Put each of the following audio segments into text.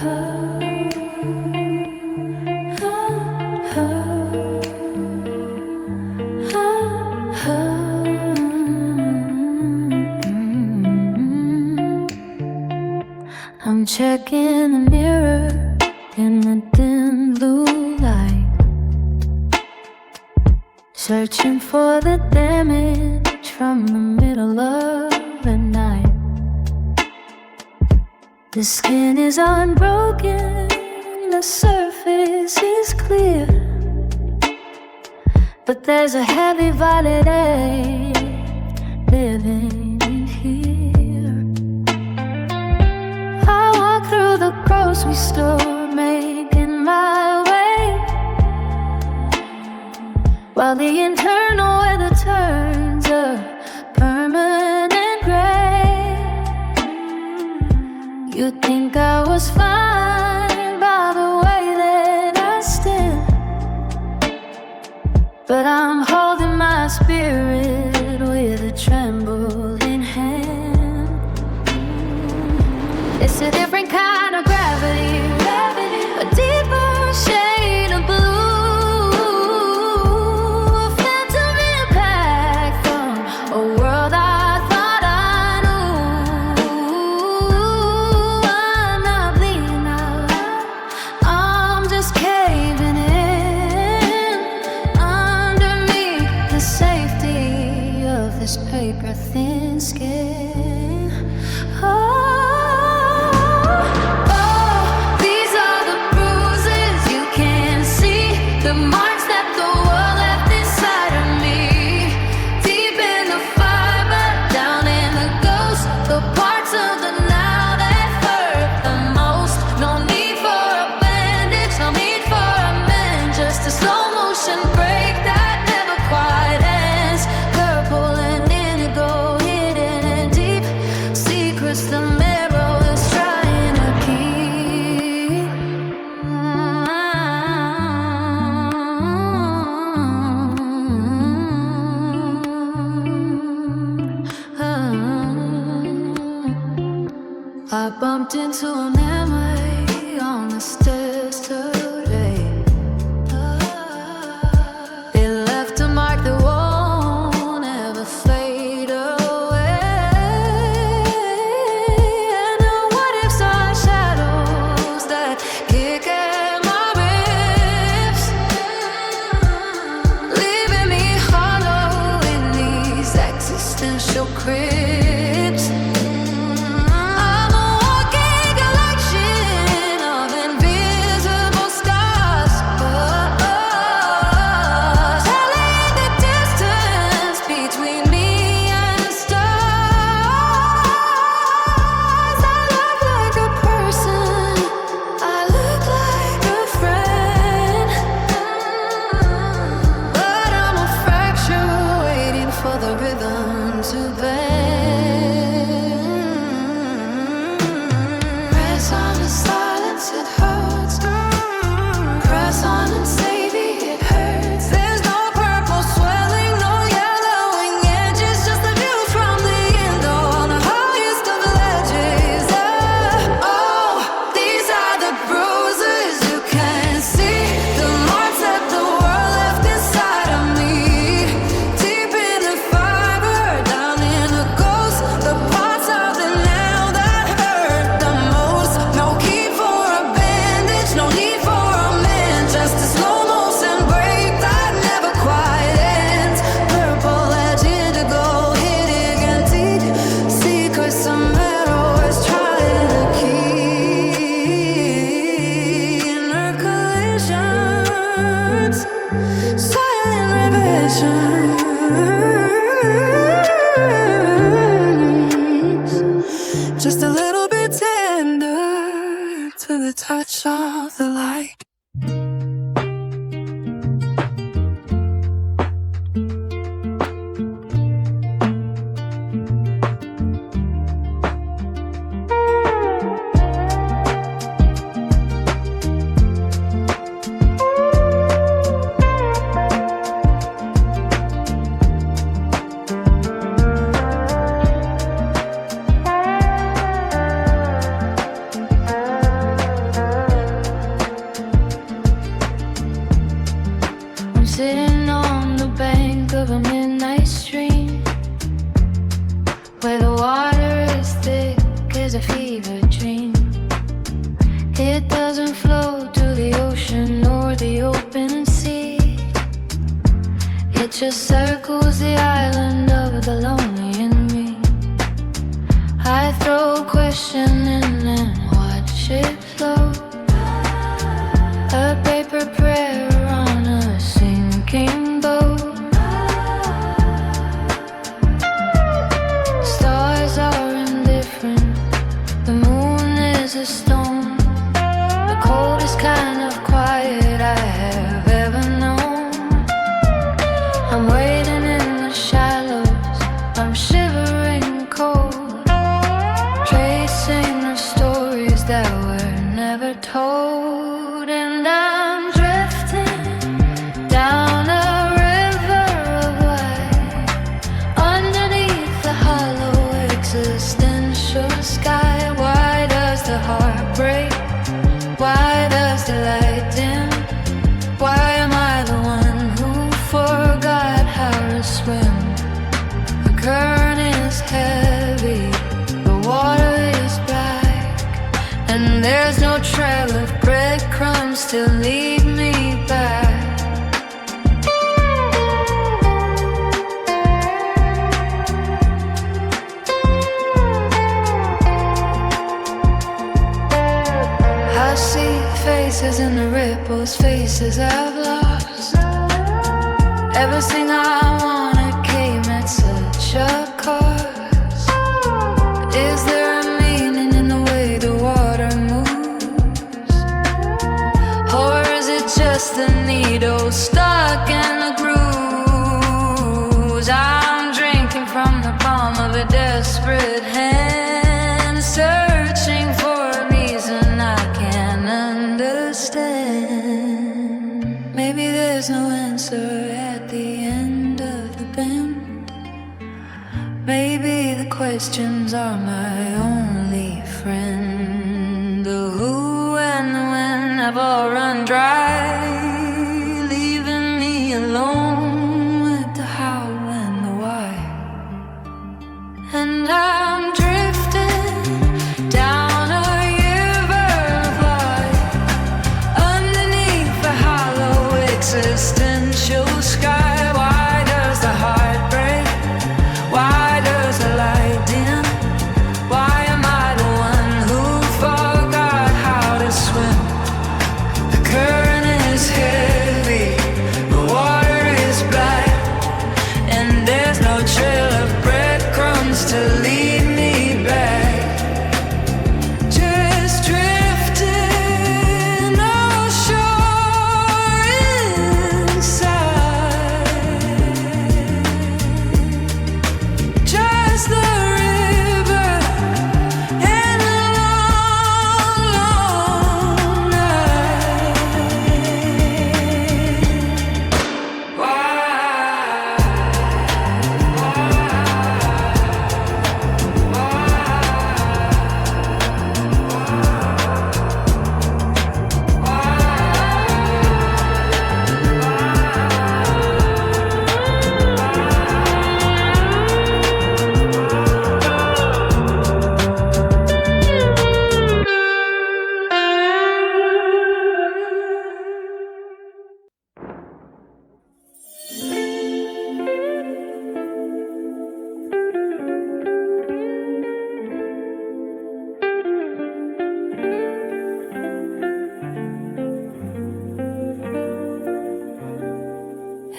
I'm checking the mirror in the dim blue light, searching for the damage from the middle of the night. The skin is unbroken, the surface is clear, but there's a heavy violet air living in here. I walk through the grocery store, making my way, while the internal weather turns a permanent gray. You'd think I was fine by the way that I stand, but I'm holding my spirit with a trembling hand. It's a different kind of gravity, a deeper shade of blue, a phantom impact from a world I thought I knew. I'm not bleeding out, I'm just caving in underneath the safety of this paper thin skin. These are the bruises you can't see, the marks that the world left inside of me. Deep in the fiber, down in the ghost, the parts of the now that hurt the most. No need for a bandage, no need for a man, just a slow motion break that never quite ends. Purple and indigo, hidden and deep secrets the marrow is trying to keep. I bumped into a memory on the stairs today. It left a mark that won't ever fade away. And the what ifs are shadows that kick at my ribs, leaving me hollow in these existential crypts. I'm a walking collection of invisible scars, telling the distance between me and the stars. I look like a person, I look like a friend, but I'm a fracture waiting for the rhythm to bend. Press on the silence, it hurts. Press on and save it hurts. There's no purple swelling, no yellowing edges, just a view from the window on the highest of the ledges. Oh, these are the bruises you can't see, the marks that the world left inside of me. Deep in the fiber, down in the ghost, the parts of the now that hurt the most. No key for a bandage, no need for a man, just a slow motion break that never quite ends. Purple edge indigo, hidden and deep secrets the marrow is trying to keep. Inner collisions, silent revisions, just a little bit tender to the touch of the light. is a fever dream. It doesn't flow to the ocean or the open sea. It just circles the island of the lonely in me. I throw a question in and watch it flow. A paper prayer on a sinking boat. Stars are indifferent. The moon is a stone. The coldest kind of quiet I have ever known. I'm waiting in the shallows. I'm shivering cold, tracing the stories that were never told. And I'm drifting down a river of light, underneath the hollow existential sky. Why does the heart break? Why does the light dim? Why am I the one who forgot how to swim? The current is heavy, the water is black, and there's no trail of breadcrumbs to lead me back. I see faces in the ripples, faces I've lost. Everything I wanted came at such a cost. Is there a meaning in the way the water moves? Or is it just a needle stuck in the grooves? I'm drinking from the palm of a desperate hand, searching for a reason I can't understand. Maybe there's no answer at the end of the bend. Maybe the questions are my only friend. The who and the when have all run dry, leaving me alone with the how and the why. And I'm drifting down a river of light, underneath the hollow existential sky. Why does the heart break? Why does the light dim? Why am I the one who forgot how to swim? The current is heavy, the water is black, and there's no trail of breadcrumbs to lead me back. Just drifting ashore inside. Just the river and the long, long night. Why?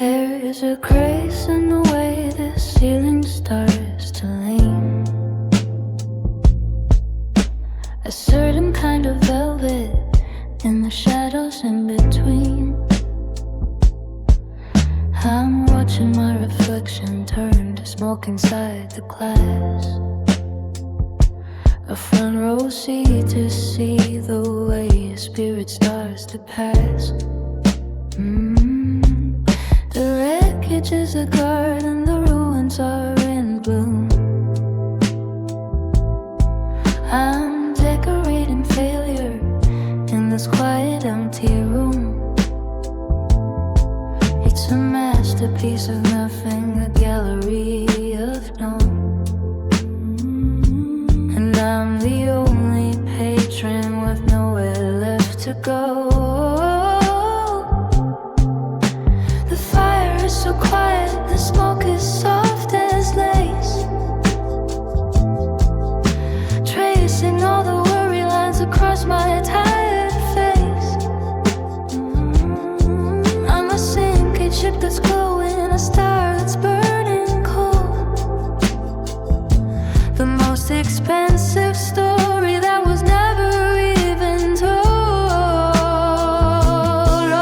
There is a grace in the way the ceiling starts to lean, a certain kind of velvet in the shadows in between. I'm watching my reflection turn to smoke inside the glass, a front row seat to see the way your spirit starts to pass. The wreckage is a garden, the ruins are in bloom. I'm decorating failure in this quiet, empty room. It's a masterpiece of nothing, a gallery of no. And I'm the to go. The fire is so quiet, the smoke is soft as lace, tracing all the worry lines across my tired face. I'm a sinking ship that's glowing, a star that's burning cold. The most expensive story that was never even told.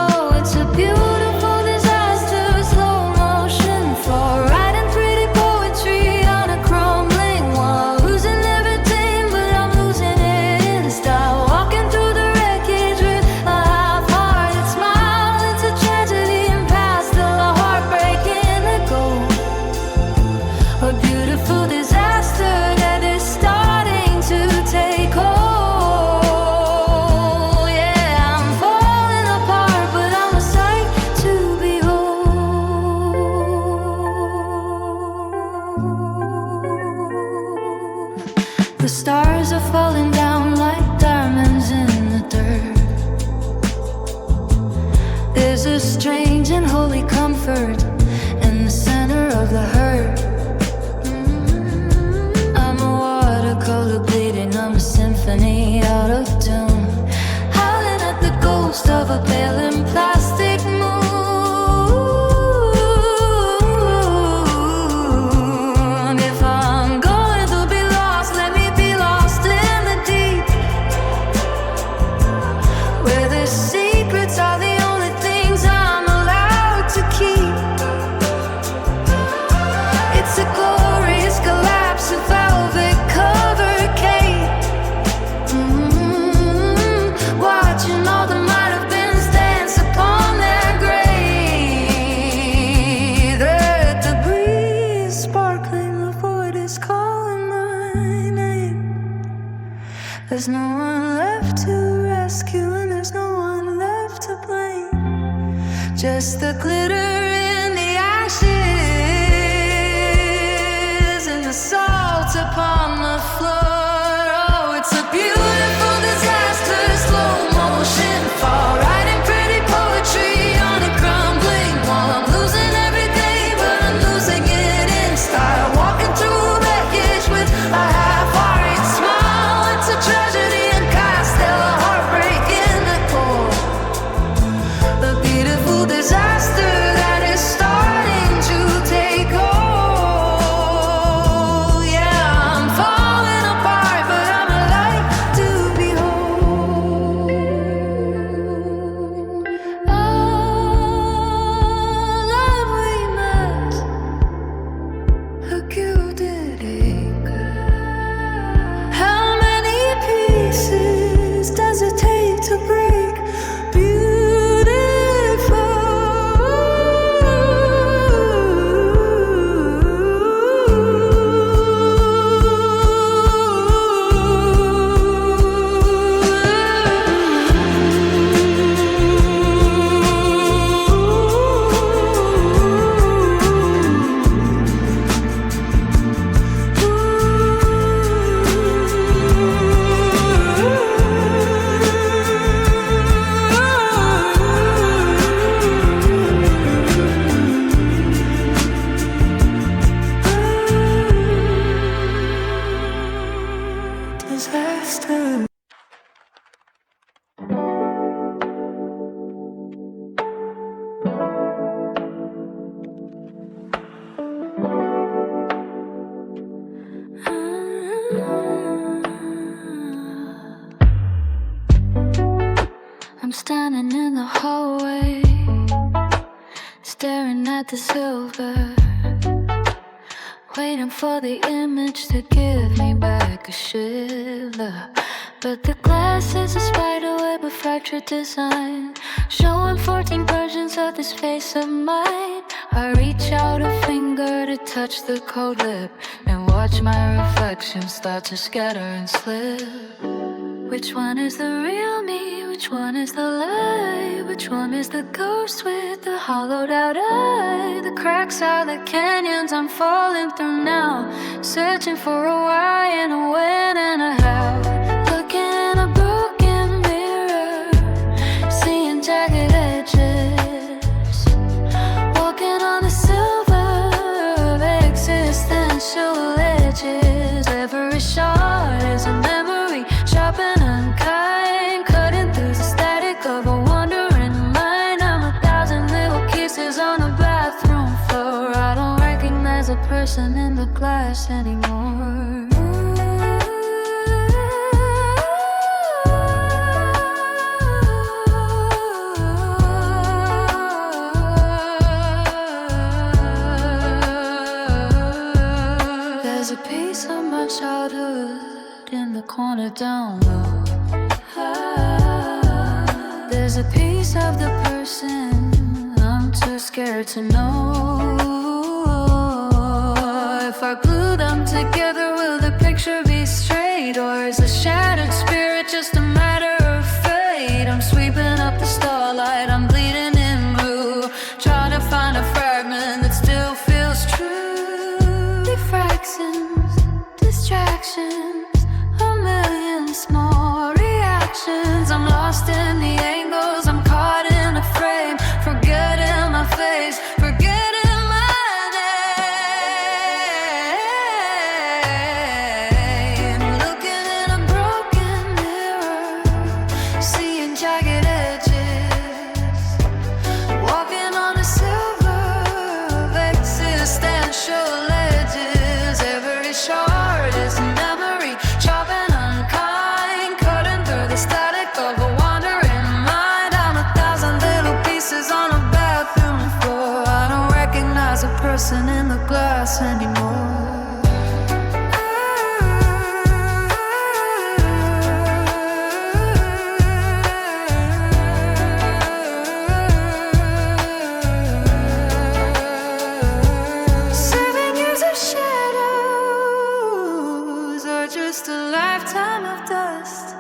Oh, it's a beautiful disaster, slow motion, floor writing pretty poetry on a crumbling wall. Losing everything, but I'm losing it in style. Walking through the wreckage with a half-hearted smile. It's a tragedy and past, still a heartbreak in the gold. A beautiful disaster that is starting to take hold. Yeah, I'm falling apart, but I'm a sight to behold. The stars are falling down like diamonds in the dirt. There's a strange and holy comfort in the center of the hurt. I'm a watercolor bleeding, I'm a symphony out of tune, howling at the ghost of a pale and plastic moon. If I'm going to be lost, let me be lost in the deep, where the secrets are the only things I'm allowed to keep. It's a glorious collapse, a velvet covered cake. Watching all the might have been dance upon their grave. The breeze sparkling, the void is calling my name. There's no one left to rescue, and there's no one left to blame. Just the glitter in the ashes and the salt upon the floor. Oh, it's a beautiful disaster, slow motion, fall writing pretty poetry on a crumbling wall. I'm losing everything, but I'm losing it in style. Walking through wreckage with a half-hearted smile. It's a tragedy and past, still a heartbreak in the core. A beautiful disaster that is starting to take hold. Yeah, I'm falling apart, but I'm a light to behold. Love we met, a gilded acre. How many pieces does it take to break disaster? I'm standing in the hallway, staring at the silver, waiting for the image to give me back a shiver. But the glass is a spiderweb of fractured design, showing 14 versions of this face of mine. I reach out a finger to touch the cold lip and watch my reflection start to scatter and slip. Which one is the real me? Which one is the lie? Which one is the ghost with the hollowed out eye? The cracks are the canyons I'm falling through now, searching for a why and a when and a how. Look in a broken mirror, corner down low. There's a piece of the person I'm too scared to know. If I glue them together, will the picture be straight? Or is the shattered spirit just a matter of fate? I'm sweeping up the starlight, I'm bleeding in blue, trying to find a fragment that still feels true. Diffractions, distractions, a million small reactions. I'm lost in the angles, I'm caught in a frame, forgetting my face, forgetting my name. Looking in a broken mirror, seeing jagged edges, walking on a silver of existential ledges. Every shard is memory, sharp and unkind, cutting through the static of a wandering mind. I'm 1,000 little pieces on a bathroom floor. I don't recognize a person in the glass anymore. Just a lifetime of dust.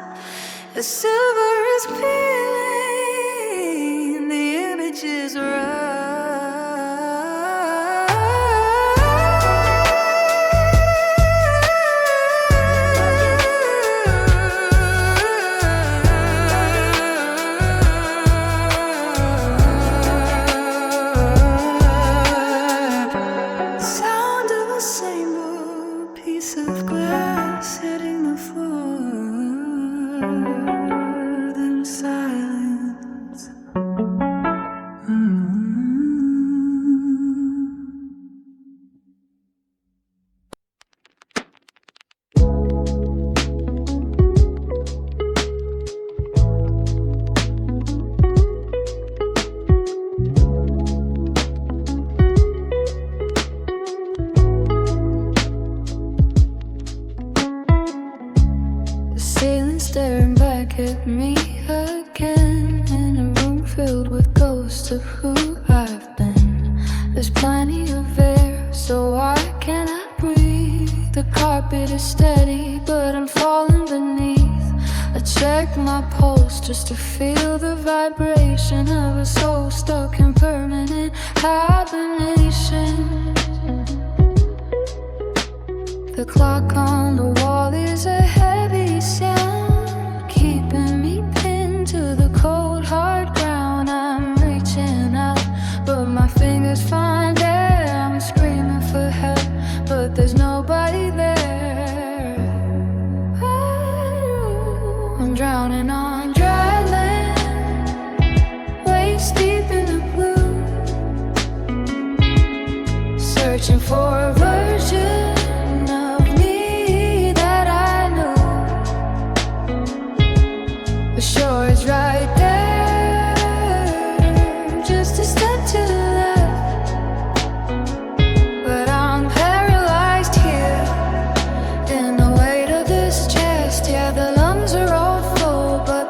The silver is peeling, the image is sound of a single piece of glass hitting the floor, then silence. The ceiling staring back at me again, in a room filled with ghosts of who I've been. There's plenty of air, so why can't I breathe? The carpet is steady, but I'm falling beneath. I check my pulse just to feel the vibration of a soul stuck in permanent hibernation. The clock on the wall is a heavy sound, keeping me pinned to the cold hard ground. I'm reaching out, but my fingers find air. I'm screaming for help, but there's nobody there. I'm drowning on dry land, waist deep in the blue, searching for a version of me that I knew. The shore is right there, just a step to the left, but I'm paralyzed here in the weight of this chest. Yeah, the lungs are all full, but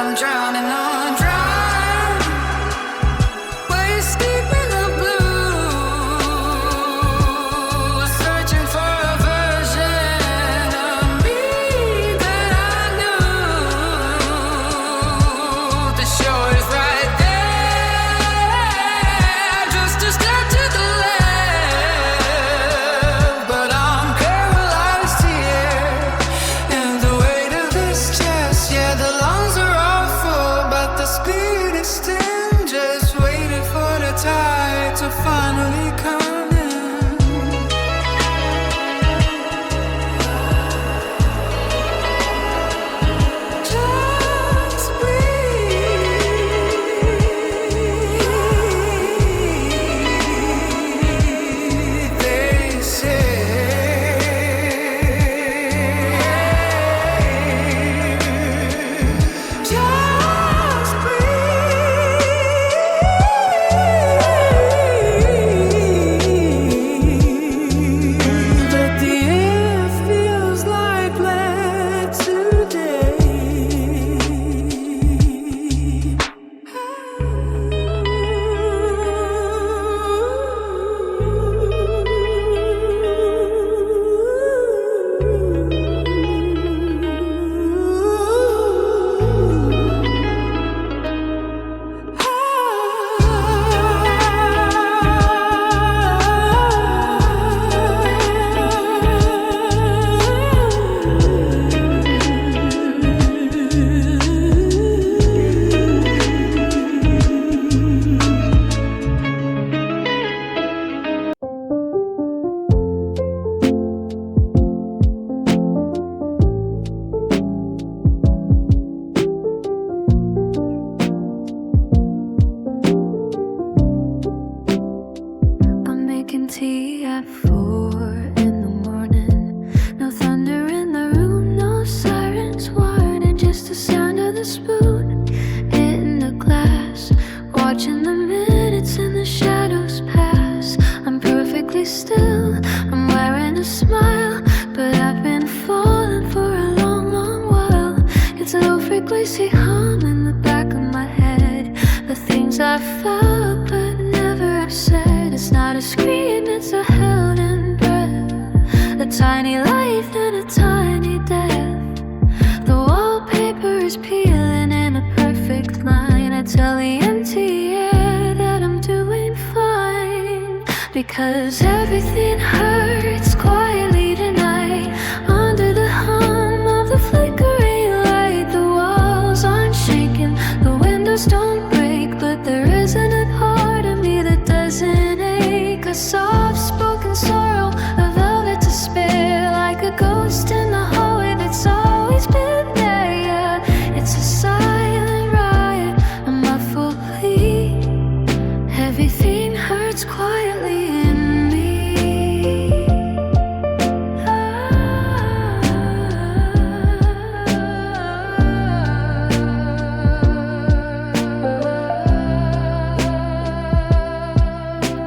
I'm drowning on drown, waist deep in the blue, searching for a version of me that I knew. The shore is right there, just a step to the left, but I'm paralyzed here in the weight of this chest. Yeah, the lungs are all full, but the speed is still just waiting for the tide to finally come in. Just breathe, they say. Just breathe. But the air feels like lead today. I'm making tea at 4 in the morning. No thunder in the room, no sirens warning, just the sound of the spoon hitting the glass. Watching the minutes and the shadows pass. I'm perfectly still, I'm wearing a smile, but I've been falling for a long, long while. It's a low frequency hum in the back of my head. The things I felt but never have said. It's not a scream, it's a held in breath. A tiny life and a tiny death. The wallpaper is peeling in a perfect line. I tell the empty air that I'm doing fine, because everything hurts quietly tonight. Under the hum of the flickering light, the walls aren't shaking, the windows don't break, but there isn't a part of me that doesn't ache. A soft-spoken sorrow, a velvet despair, like a ghost in the hallway that's always been there. Yeah, it's a silent riot, a muffled plea. Everything hurts quietly in me.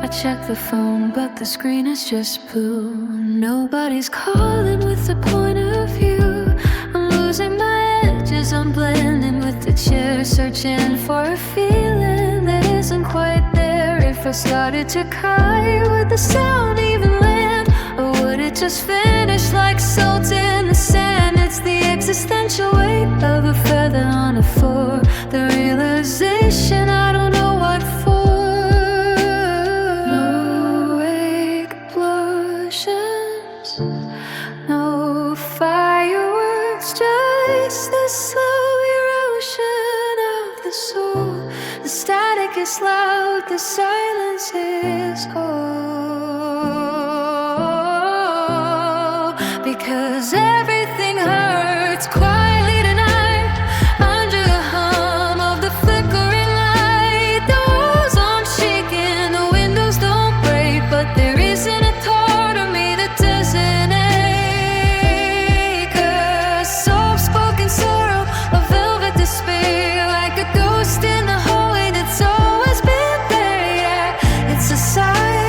I check the phone, but the screen is just blue. Nobody's calling with a point of view. I'm losing my edges, I'm blending with the chair, searching for a feeling that isn't quite there. If I started to cry, would the sound even land? Or would it just finish like salt in the sand? It's the existential weight of a feather on a floor, the realization I don't know what for. No explosions, no fireworks, just the slow erosion of the soul. The static is loud, the silence is whole, because everything hurts quietly tonight. Under the hum of the flickering light, the walls aren't shaking, the windows don't break, but there isn't a part of me that doesn't ache. A soft-spoken sorrow, a velvet despair, like a ghost in the hallway that's always been there. Yeah, it's a sigh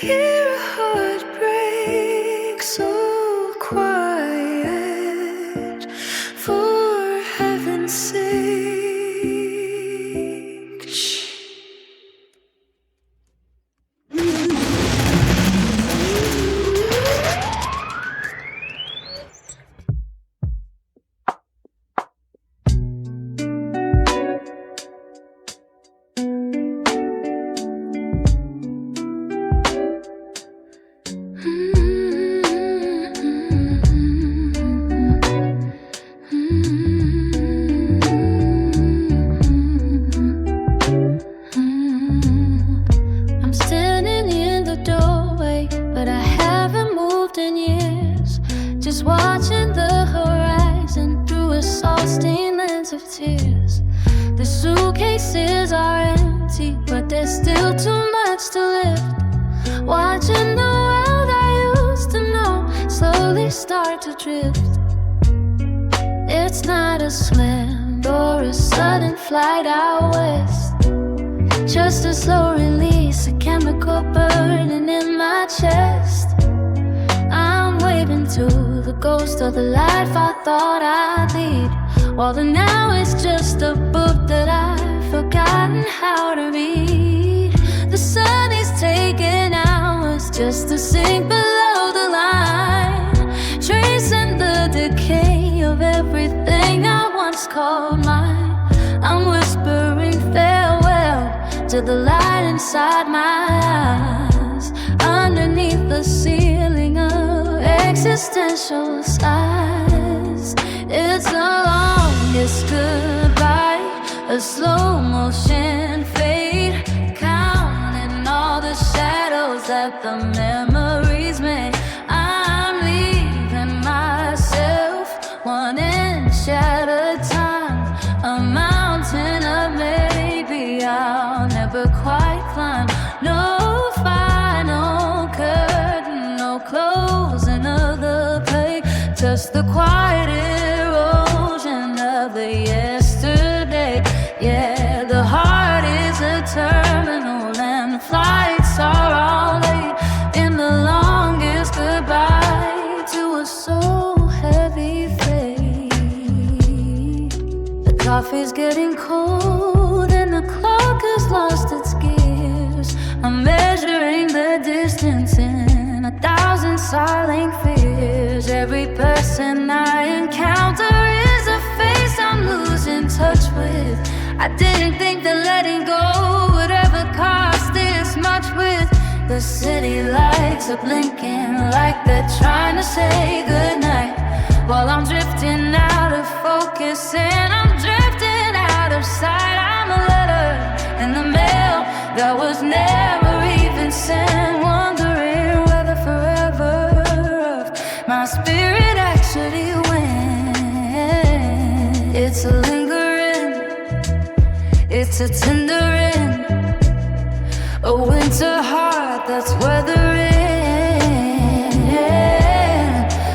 hear a heart break so quiet, for heaven's sake. Shh. I'm standing in the doorway, but I haven't moved in years. Just watching the horizon through a exhausting lens of tears. The suitcases are empty, but there's still too much to lift. Watching the world I used to know slowly start to drift. It's not a slam or a sudden flight out west, just a slow release, a chemical burning in my chest. I'm waving to the ghost of the life I thought I'd lead, while the now is just a book that I've forgotten how to read. The sun is taking hours just to sink below the line, tracing the decay of everything I once called mine. I'm whispering farewell to the light inside my eyes, underneath the ceiling of existential sighs. It's the longest goodbye, a slow motion fade, counting all the shadows that the memories made. I'm leaving myself one inch at a time, a mountain of maybe I'll never quite climb. No final curtain, no closing of the plate, just the quiet erosion of the yesterday. Yeah, the heart is a terminal and flights are all late. In the longest goodbye to a so heavy fate. The coffee's getting cold and the clock has lost its gears. I'm measuring the distance in 1,000 silent fears. Every person I encounter is a face I'm losing touch with. I didn't think that letting go would ever cost this much. With the city lights are blinking like they're trying to say goodnight, while I'm drifting out of focus and I'm drifting out of sight. I'm a letter in the mail that was never even sent, wondering whether forever of my spirit actually went. It's a lingering, it's a tendering, a winter heart that's weathering.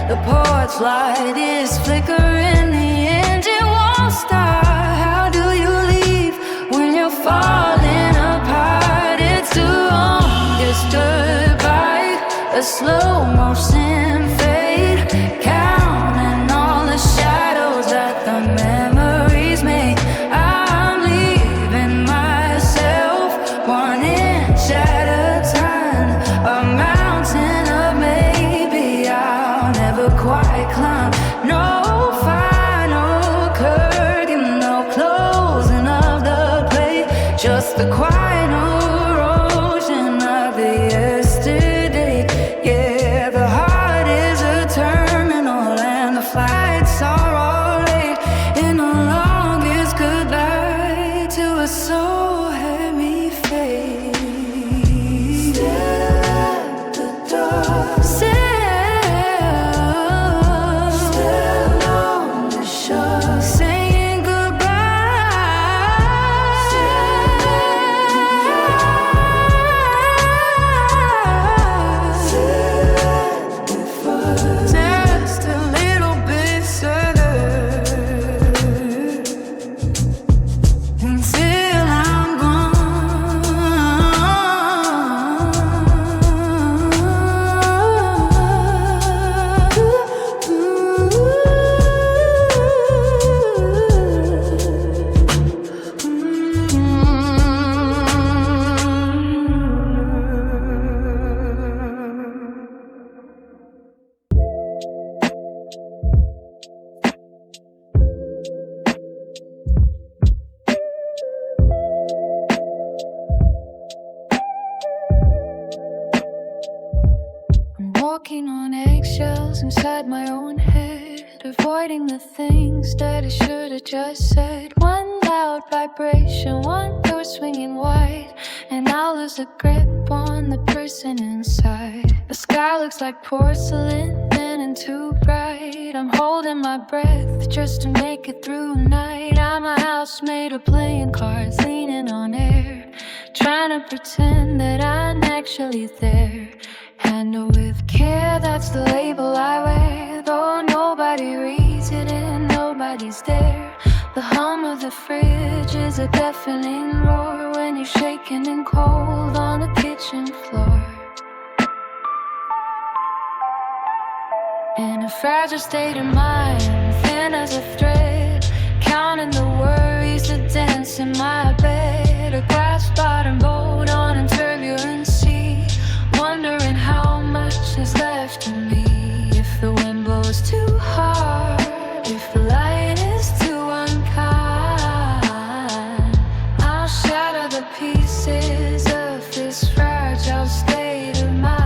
The porch light is flickering, the engine won't start. How do you leave when you're falling apart? It's the longest goodbye, a slow motion fade, counting all the shadows that the memories made. I'm leaving myself one inch at a time, a mountain of maybe I'll never quite climb. No final curtain, no closing of the plate, just the quiet erosion of the yesterday. Yeah, the heart Walking on eggshells inside my own head, avoiding the things that I should have just said. One loud vibration, one door swinging wide, and I'll lose a grip on the person inside. The sky looks like porcelain, thin and too bright. I'm holding my breath just to make it through the night. I'm a house made of playing cards, leaning on air, trying to pretend that I'm actually there. Handle with care, that's the label I wear. Though nobody reads it and nobody's there. The hum of the fridge is a deafening roar when you're shaking and cold on the kitchen floor. In a fragile state of mind, thin as a thread, counting the worries that dance in my bed. A glass bottom boat on a turbulent sea, wondering how much is left of me. If the wind blows too hard, if the light is too unkind, I'll shatter the pieces of this fragile state of mind.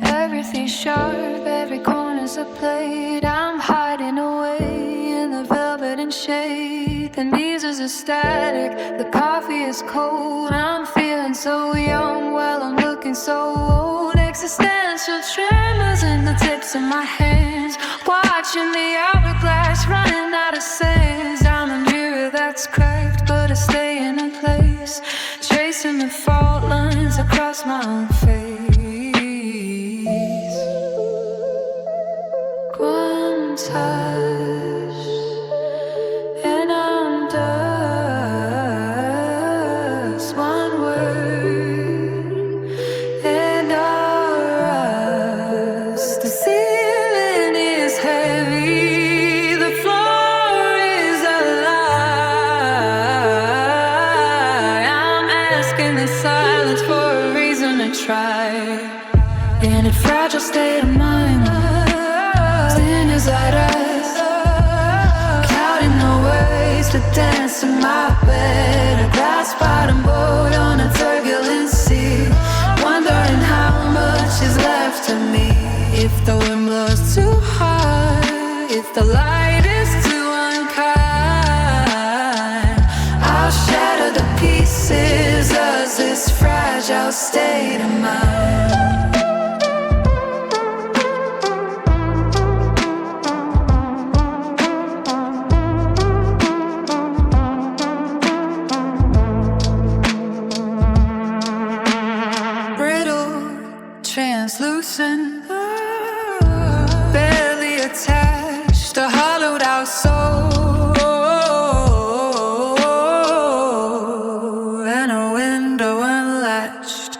Everything's sharp, every corner's a plate. I'm hiding away in the velvet and shade. The knees are static, the coffee is cold. I'm feeling so young while I'm looking so old. Existential tremors in the tips of my hands, watching the hourglass running out of sands. I'm a mirror that's cracked, but I stay in a place, tracing the fault lines across my own face. One touch and I'm dust. One word and I'll rust. The ceiling is heavy, the floor is a lie. I'm asking the silence for a reason to try. In a fragile state of mind, as I rest, counting the ways to dance in my bed. A glass bottom boat on a turbulent sea, wondering how much is left of me. If the wind blows too hard, if the light is too unkind, I'll shatter the pieces of this fragile state of mind. Translucent, barely attached, a hollowed out soul, and a window unlatched.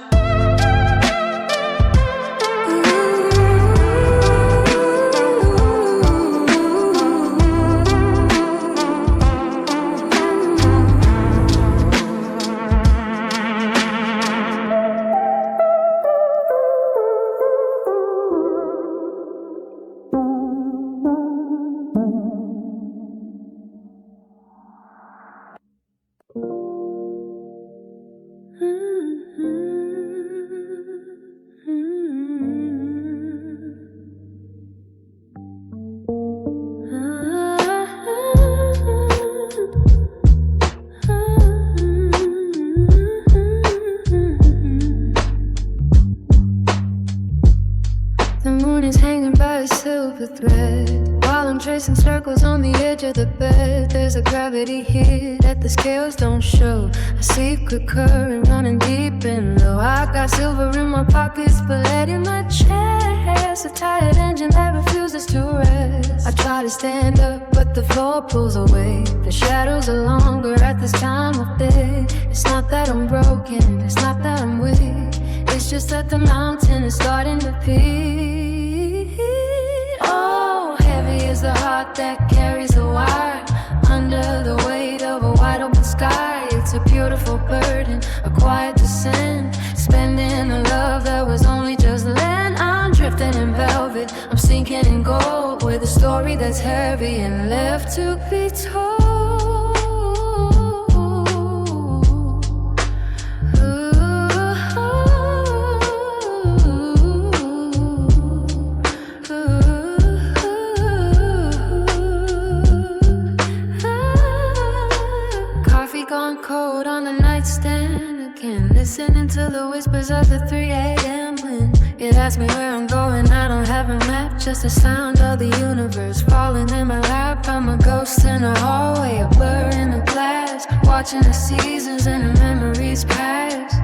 The moon is hanging by a silver thread, while I'm tracing circles on the edge of the bed. There's a gravity here that the scales don't show, a secret current running deep and low. I got silver in my pockets, but lead in my chest, a tired engine that refuses to rest. I try to stand up, but the floor pulls away. The shadows are longer at this time of day. It's not that I'm broken, it's not that I'm weak, it's just that the mountain is starting to peak. Oh, heavy is the heart that carries the wire, under the weight of a wide open sky. It's a beautiful burden, a quiet descent, spending a love that was only just sinking in gold with a story that's heavy and left to be told. Gone cold on the nightstand again, listening to the whispers of the 3 a.m. wind. It asks me where I'm going, I don't have a map, just the sound of the universe falling in my lap. I'm a ghost in a hallway, a blur in the glass, watching the seasons and the memories pass.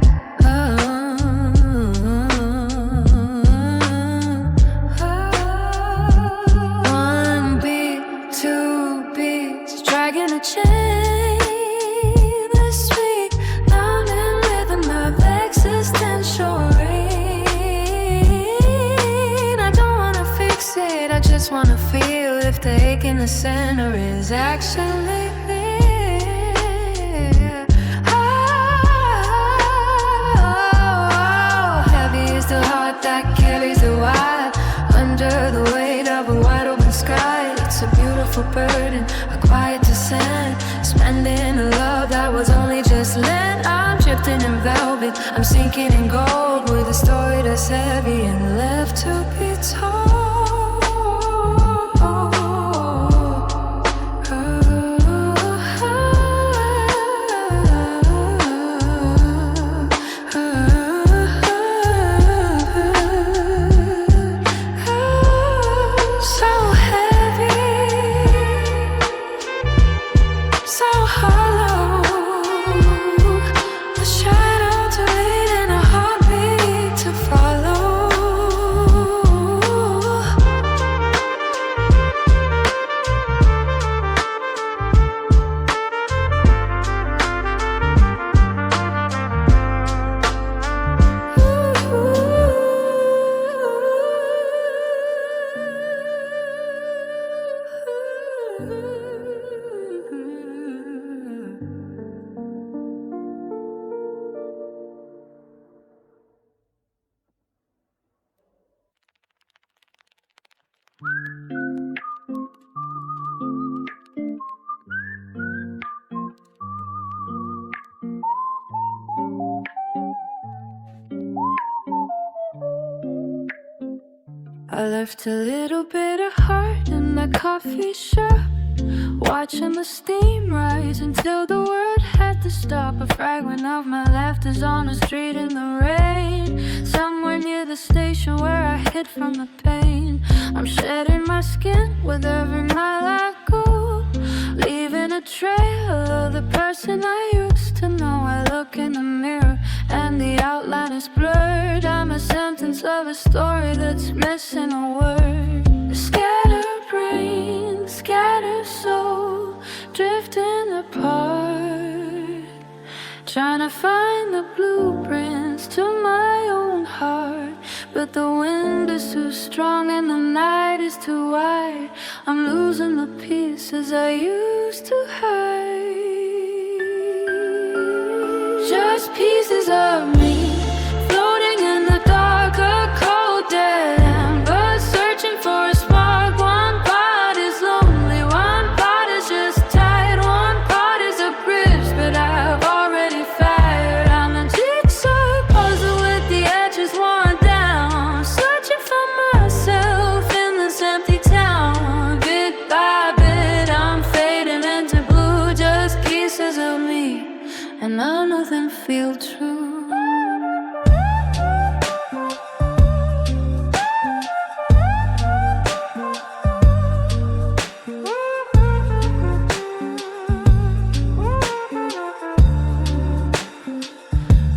One beat, 2 beats, dragging a chain. I just wanna feel if the ache in the center is actually there. Oh, heavy is the heart that carries the wide under the weight of a wide open sky. It's a beautiful burden, a quiet descent, spending a love that was only just lent. I'm drifting in velvet, I'm sinking in gold with a story that's heavy and left to be told. I left a little bit of heart in the coffee shop, watching the steam rise until the world had to stop. A fragment of my laughter's on the street in the rain, somewhere near the station where I hid from the pain. I'm shedding my skin with every mile I go, leaving a trail of the person I used to know. I look in the mirror and the outline is blurred. I'm a sentence of a story that's missing a word. Scattered brain, scattered soul, drifting apart, trying to find the blueprints to my own heart. But the wind is too strong and the night is too wide. I'm losing the pieces I used to hide. Just pieces of me, floating in the dark, a cold dead end, but searching for a spark. One part is lonely, one part is just tired, one part is a bridge, but I've already fired. I'm a jigsaw puzzle with the edges worn down, searching for myself in this empty town. Bit by bit I'm fading into blue, just pieces of me, and none of them feel true.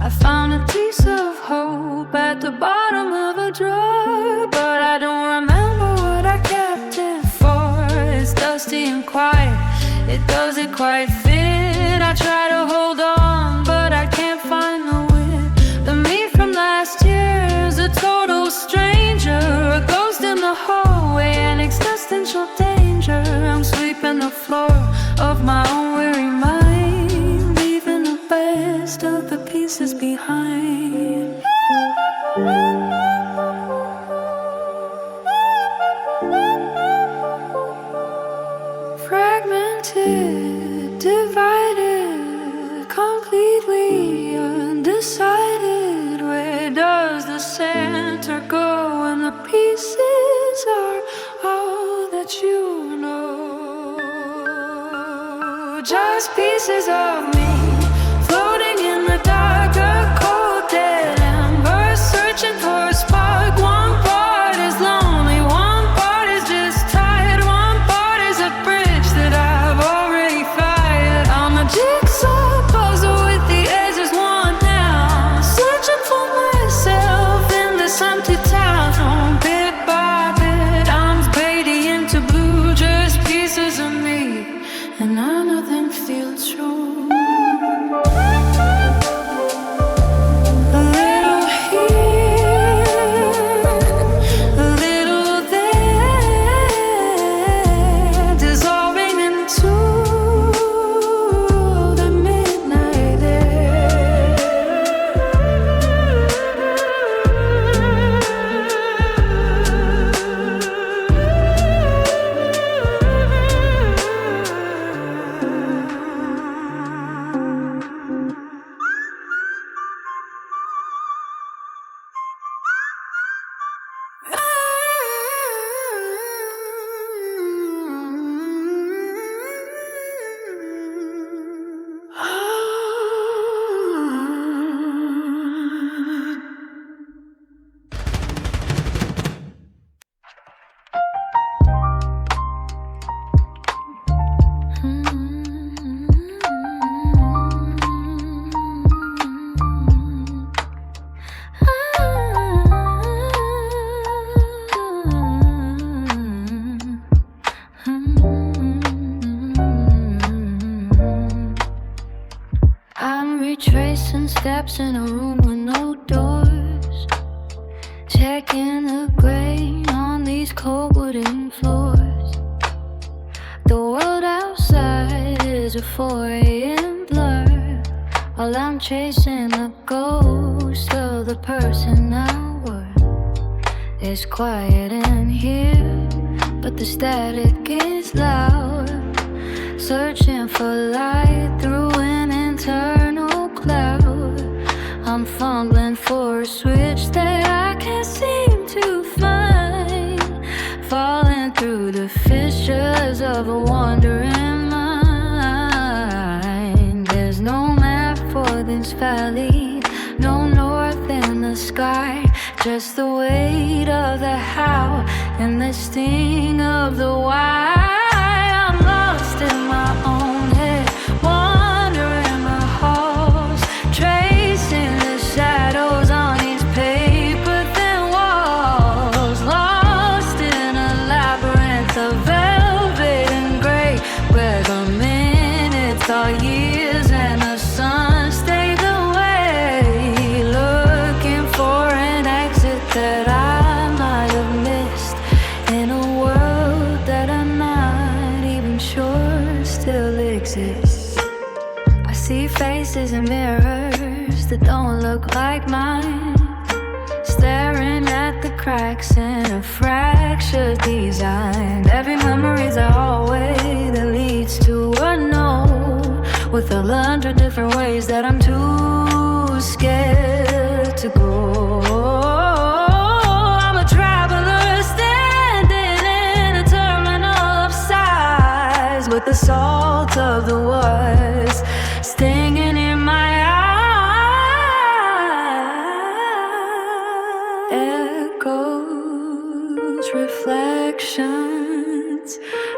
I found a piece of hope at the bottom of a drawer, but I don't remember what I kept it for. It's dusty and quiet, it doesn't quite fit. I try to hold on, but I can't find the wit. The me from last year is a total stranger, a ghost in the hallway, an existential danger. I'm sweeping the floor of my own weary mind, leaving the best of the pieces behind. split, divided, completely undecided. Where does the center go when the pieces are all that you know? Just pieces of me floating in the dark, a cold dead ember, searching for a spark. One part is lonely, one part is just tired, one part is a bridge that I've already fired. I'm a jigsaw puzzle with the edges worn now, searching for myself in this empty town. Bit by bit, I'm fading into blue, just pieces of me, and none of them feel true. Retracing steps in a room with no doors, checking the grain on these cold wooden floors. The world outside is a 4 a.m. blur, while I'm chasing the ghost of the person I were. It's quiet in here, but the static is loud, searching for light through an internal cloud. I'm fumbling for a switch that I can't seem to find, falling through the fissures of a wandering mind. There's no map for this valley, no north in the sky, just the weight of the how and the sting of the why. I'm lost in my own head, wandering the halls, tracing the shadows on these paper thin walls. Lost in a labyrinth of velvet and gray, where the minutes are years and the sun stays away. Looking for an exit that I might have missed, in a world that I'm not even sure still exists. I see faces in mirrors that don't look like mine, staring at the cracks in a fractured design. Every memory's a hallway that leads to a no, with 100 different ways that I'm too scared to go. I'm a traveler standing in a terminal of sighs, with the salt of the words stinging in my eyes. Echoes, reflections,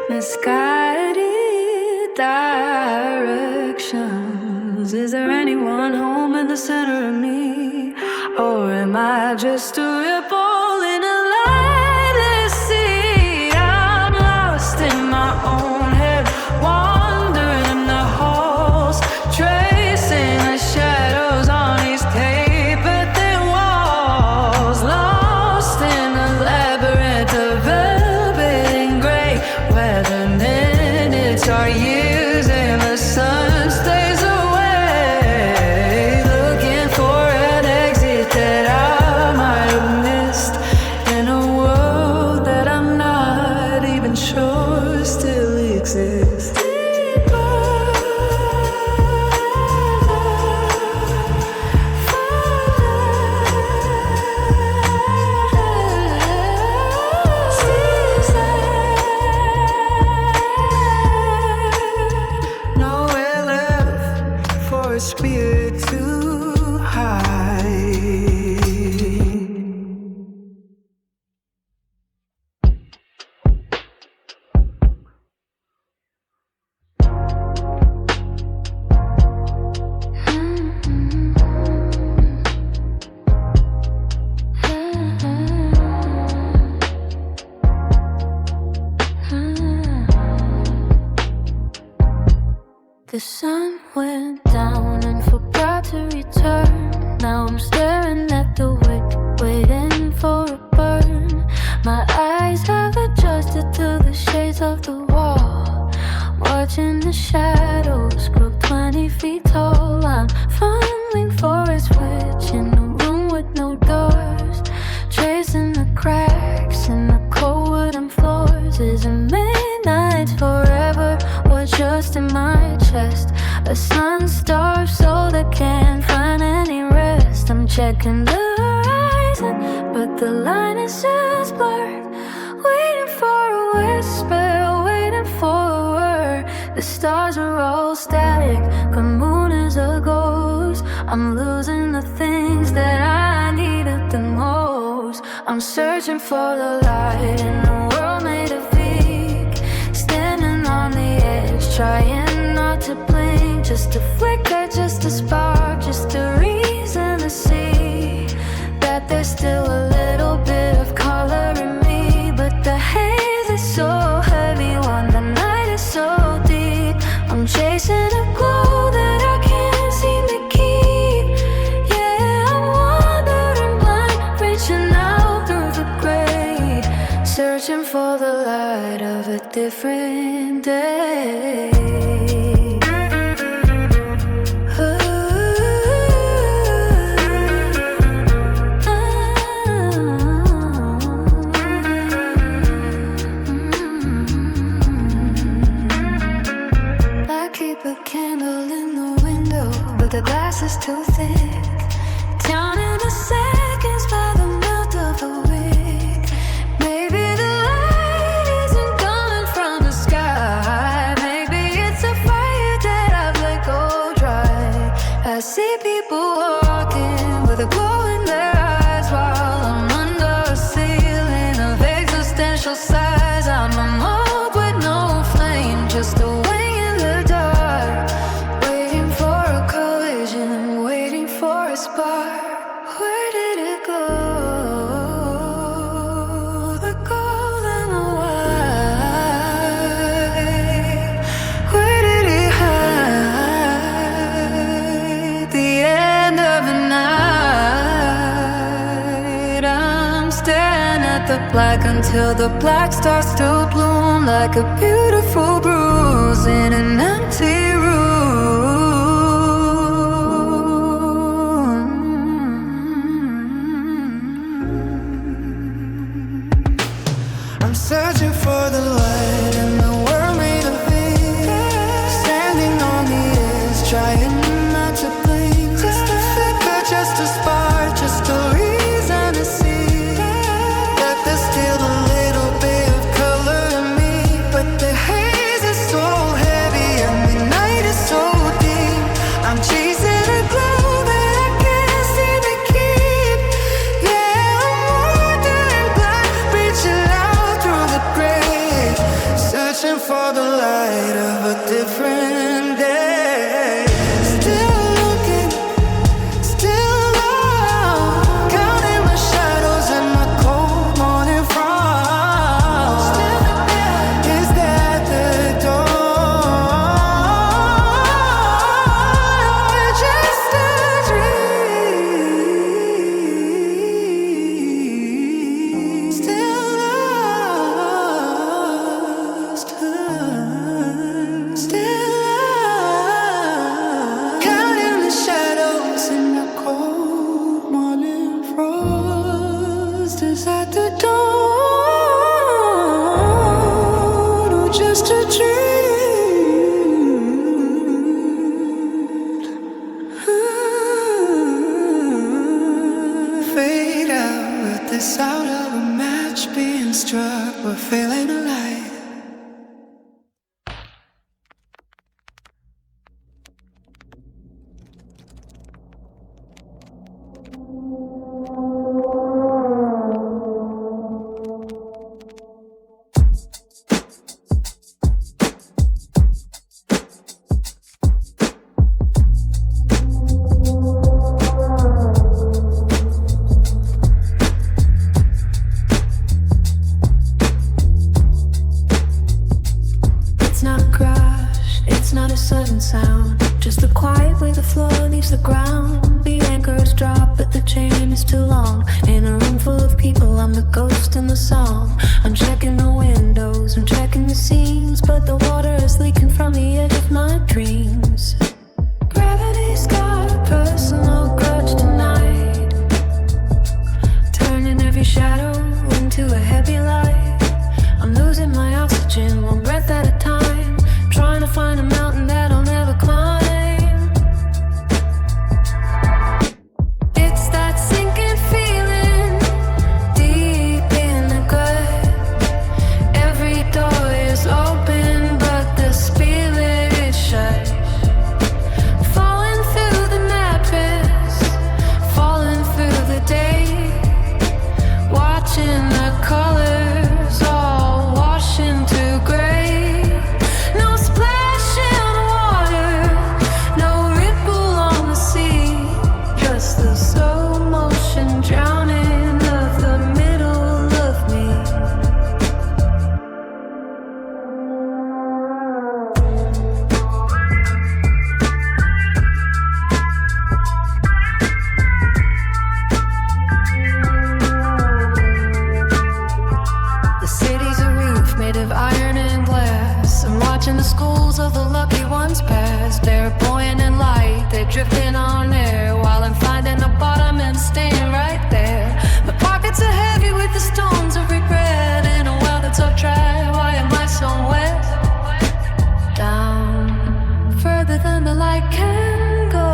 misguided directions. Is there anyone home in the center of me, or am I just a ripple in a lightless sea? I'm lost in my own head, wandering the halls, tracing the shadows on these paper thin walls. Lost in a labyrinth of velvet and gray, where the minutes are years and the sun stays away. Looking for an exit that I might have missed, The sun went down and forgot to return. Now I'm staring at the wick, waiting for a burn. My eyes have adjusted to the shades of the wall, watching the shadows grow 20 feet tall. I'm fumbling for a switch in a room with no doors, tracing the cracks in the cold wooden floors. Is it midnight forever or just in my chest? A sun-starved soul that can't find any rest. I'm checking the horizon, but the line is just blurred, waiting for a whisper, waiting for a word. The stars are all static, the moon is a ghost. I'm losing the things that I needed the most. I'm searching for the light in a world made of fake, standing on the edge, trying not to blink. Just a flicker, just a spark, just a reason to see that there's still a little bit of color in me. But the haze is so heavy when the night is so deep. I'm chasing a glow that I can't seem to keep. Yeah, I'm wandering blind, reaching out through the gray, searching for the light of a different day. The glass is too thick, counting the seconds by the melt of a wick. Maybe the light isn't coming from the sky. Maybe it's a fire that I've let go dry. I see people walking with a glow in their eyes while I'm under a ceiling of existential size. I'm a mold with no flame, just a wing in the dark, waiting for a collision, waiting for a spark. Where did it go? The gold and the white. Where did it hide? The end of the night. I'm staring at the black until the black starts to bloom like a beautiful bruise in an empty room. I'm searching for the light in the world made of it, standing on the edge, trying not to blink. Just a flicker, just a spark, just a reason to see that there's still a little bit of color in me. But the haze is so heavy and the night is so deep. I'm chasing a glow that I can't seem to keep. Yeah, I'm wandering blind, reaching out through the gray, searching for the light of a different day. Still looking, still alone, counting my shadows and my cold morning frost. Is that the dawn or just a dream? Still lost, still lost, counting the shadows in the cold morning frost. Is that the dawn or just a dream? Fade out with the sound of a match being struck. We're feeling alive. chain is too long. In a room full of people, I'm the ghost in the song. I'm checking the windows, I'm checking the scenes, but the water is leaking from the edge of my dreams. Gravity's got a personal grudge tonight, turning every shadow into a heavy light. I'm losing my oxygen, one breath at a time, trying to find a mountain that I'll never climb. It's that sinking feeling deep in the gut. Every door is open, but the spirit is shut. Falling through the mattress, falling through the day, watching the colors all wash into gray. No splash in the water, no ripple on the sea, just the slow motion drowning of the middle of me. The city's a roof made of iron and glass. I'm watching the schools of the lucky ones pass. They're buoyant and light, they're drifting on air, while I'm finding the bottom and staying right there. My pockets are heavy with the stones of regret. In a world that's so dry, why am I so wet? Down, further than the light can go.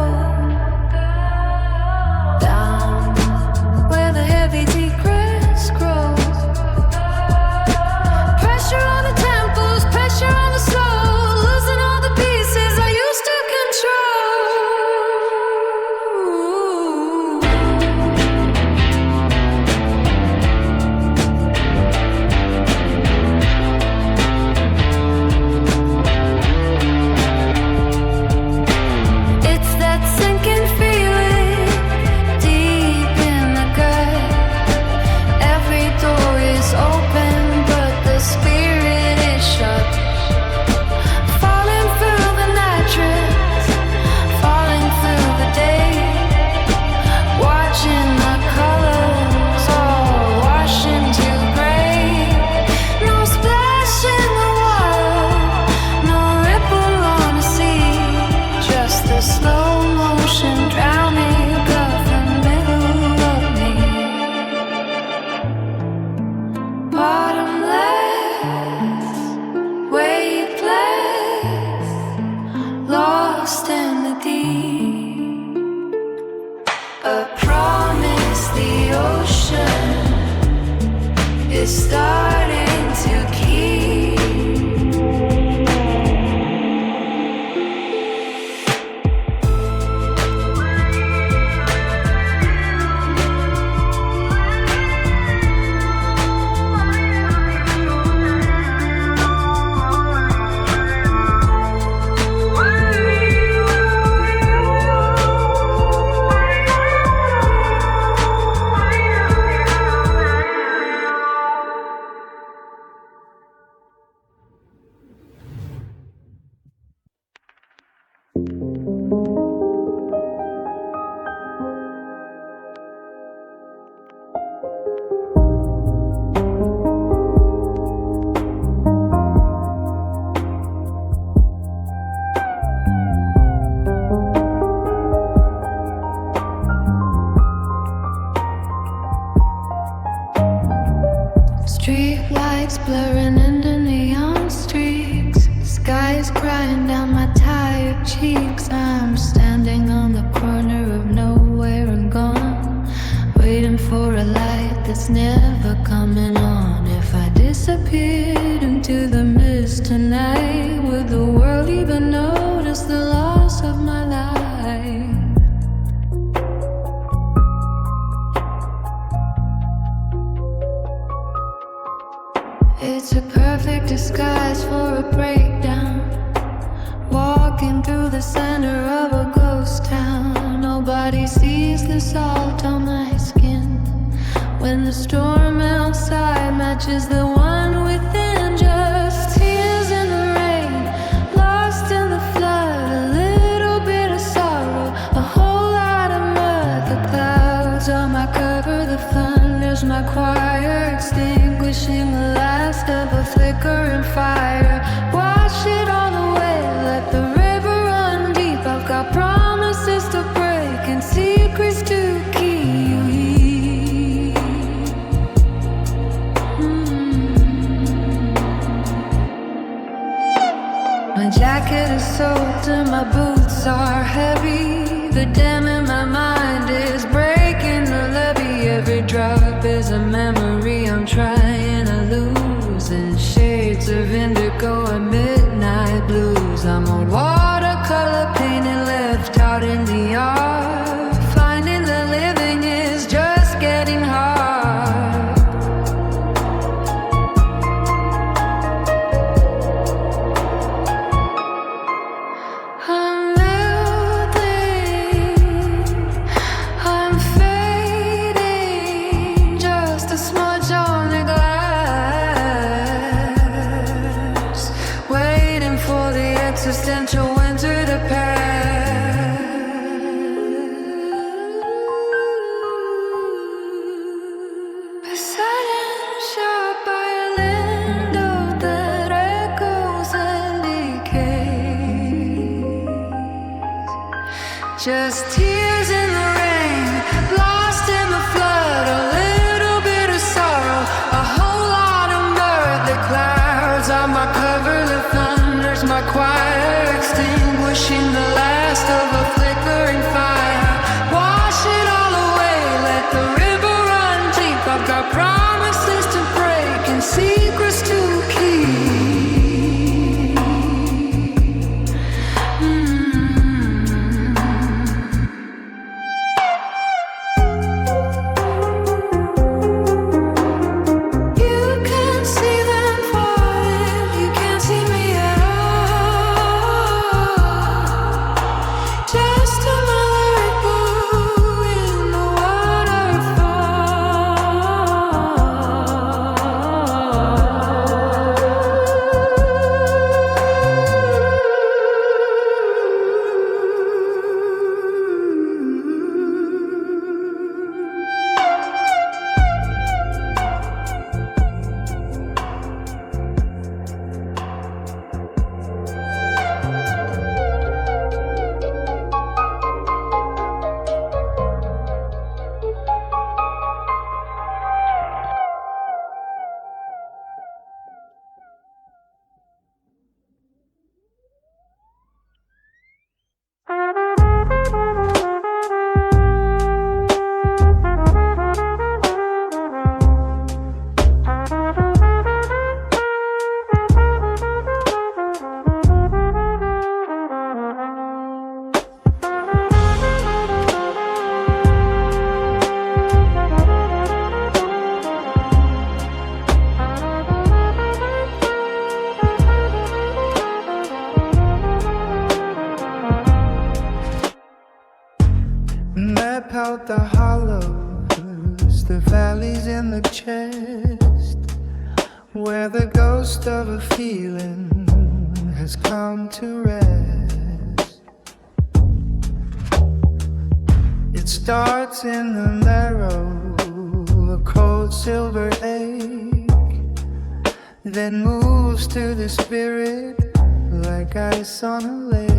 Down, where the heavy deep grass grows. Pressure on the temples, pressure on the soul, losing all the pieces I used to control. It's that sinking feeling deep in the gut. Every door is open, but the spirit is shut. Falling through the mattress, falling through the day, watching the colors all wash into gray. No splash in the water, no ripple on the sea, just the slow motion drowning of the middle of me. Bottomless, weightless, lost in the deep. A promise the ocean is starting to keep. Street lights blurring into neon streaks. Sky's crying down my tired cheeks. I'm standing on the corner of nowhere and gone, waiting for a light that's never coming on. If I disappeared into the mist tonight, would the world even notice the loss of my life? It's a perfect disguise for a breakdown. Walking through the center of a ghost town. Nobody sees the salt on my skin when the storm outside matches the one within. Just tears in the rain, lost in the flood. A little bit of sorrow, a whole lot of mud. The clouds the thunder's my choir, extinguishing the last of a flickering fire. Wash it all away, let the river run deep. I've got promises to break and secrets to keep. My jacket is soaked and my boots are heavy. The dam in my mind is breaking the levee. Every drop is a memory I'm trying to lose. In shades of indigo and midnight blues. I'm on watercolor painting left out in the yard. Finding the living is just getting hard. I'm melting, I'm fading, just a smudge on the glass, waiting for the existential winter to pass. A silent sharp violin note that echoes and decays. Just tears in the rain, lost in the flood, a little bit of sorrow, a whole lot of mirth. The clouds are my cover, the thunder's my choir, extinguishing the last of a flickering fire. Wash it all away, let the river run deep. I've got promises to break and secrets to keep. You can see them falling, you can't see me at all. Just another ripple in the Map out the hollows, the valleys in the chest, where the ghost of a feeling has come to rest. It starts in the marrow, a cold silver ache, then moves to the spirit like ice on a lake.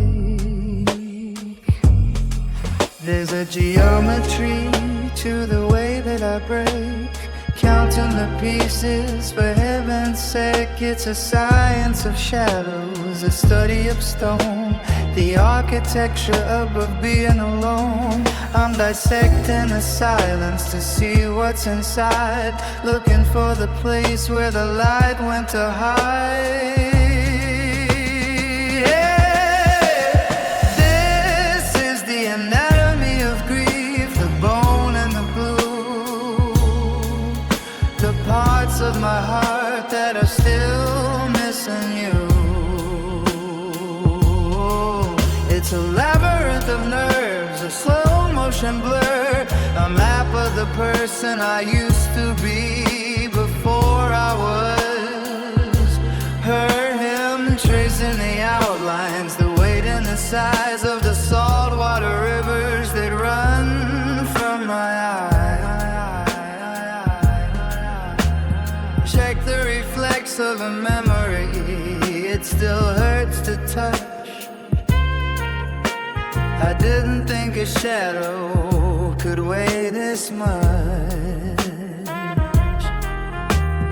There's a geometry to the way that I break, counting the pieces for heaven's sake. It's a science of shadows, a study of stone, the architecture above being alone. I'm dissecting the silence to see what's inside, looking for the place where the light went to hide. Of my heart that are still missing you. It's a labyrinth of nerves, a slow motion blur, a map of the person I used to be before I was her, him, tracing the outlines, the weight and the size of the saltwater rivers that run from my eyes. trace of a memory, it still hurts to touch. I didn't think a shadow could weigh this much.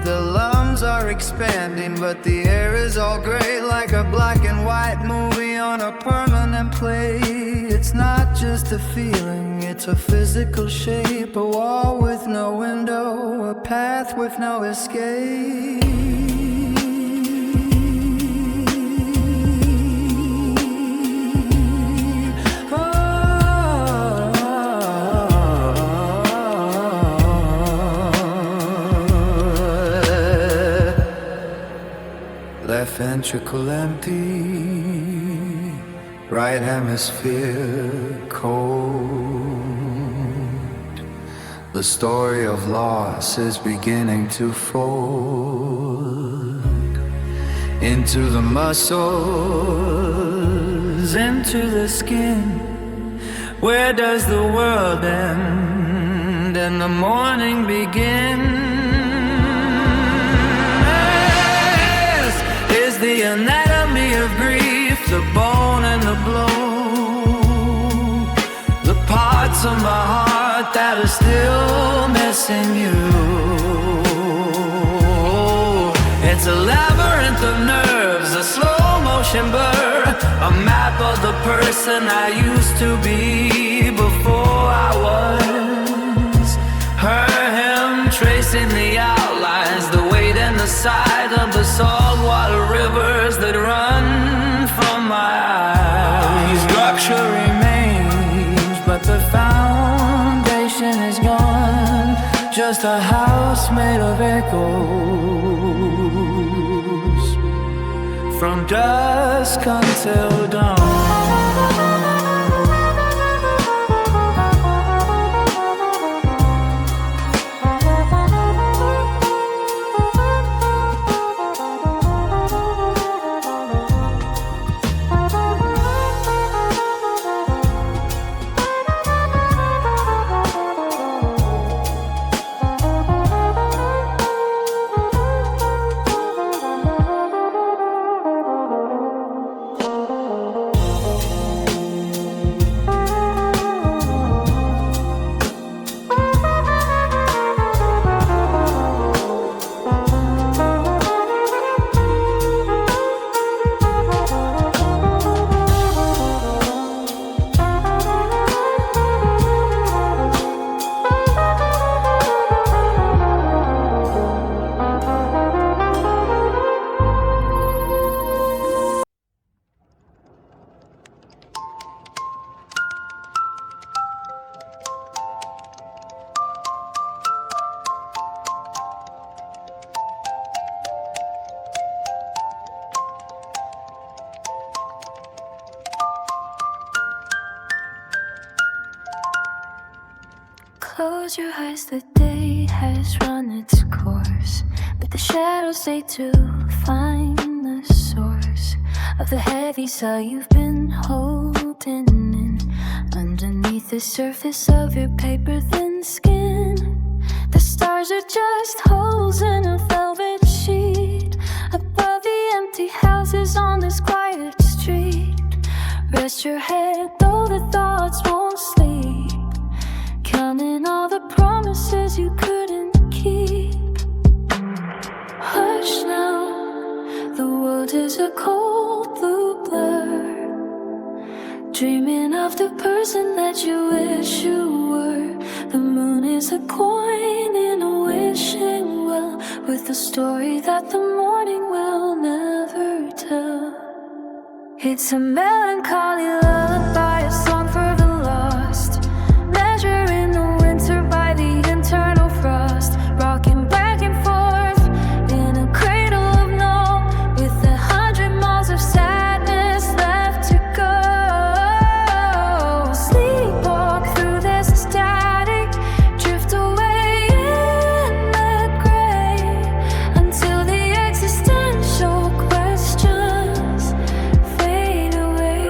The lungs are expanding, but the air is all gray, like a black and white movie on a permanent play. It's not just a feeling, it's a physical shape, a wall with no window, a path with no escape. Left ventricle empty, right hemisphere cold. The story of loss is beginning to fold into the muscles, into the skin. Where does the world end and the morning begin? The anatomy of grief, the bone and the blow, the parts of my heart that are still missing you. It's a labyrinth of nerves, a slow motion blur, a map of the person I used to be before I was her, him, tracing the outlines, the weight and the side of the saltwater rivers that run from my eyes. Structure remains, but the foundation is gone. Just a house made of echoes from dusk until dawn. Close your eyes, the day has run its course, but the shadows say to find the source of the heavy sigh you've been holding in. Underneath the surface of your paper-thin skin, the stars are just holes in a velvet sheet above the empty houses on this quiet street. Rest your head, though the thoughts won't sleep, counting all the promises you couldn't keep. Hush now, the world is a cold blue blur, dreaming of the person that you wish you were. The moon is a coin in a wishing well, with a story that the morning will never tell. It's a melancholy lullaby, a song for the lost, measure in the winter by the internal frost, rocking back and forth in a cradle of no, with 100 miles of sadness left to go. Sleepwalk through this static, drift away in the gray, until the existential questions fade away.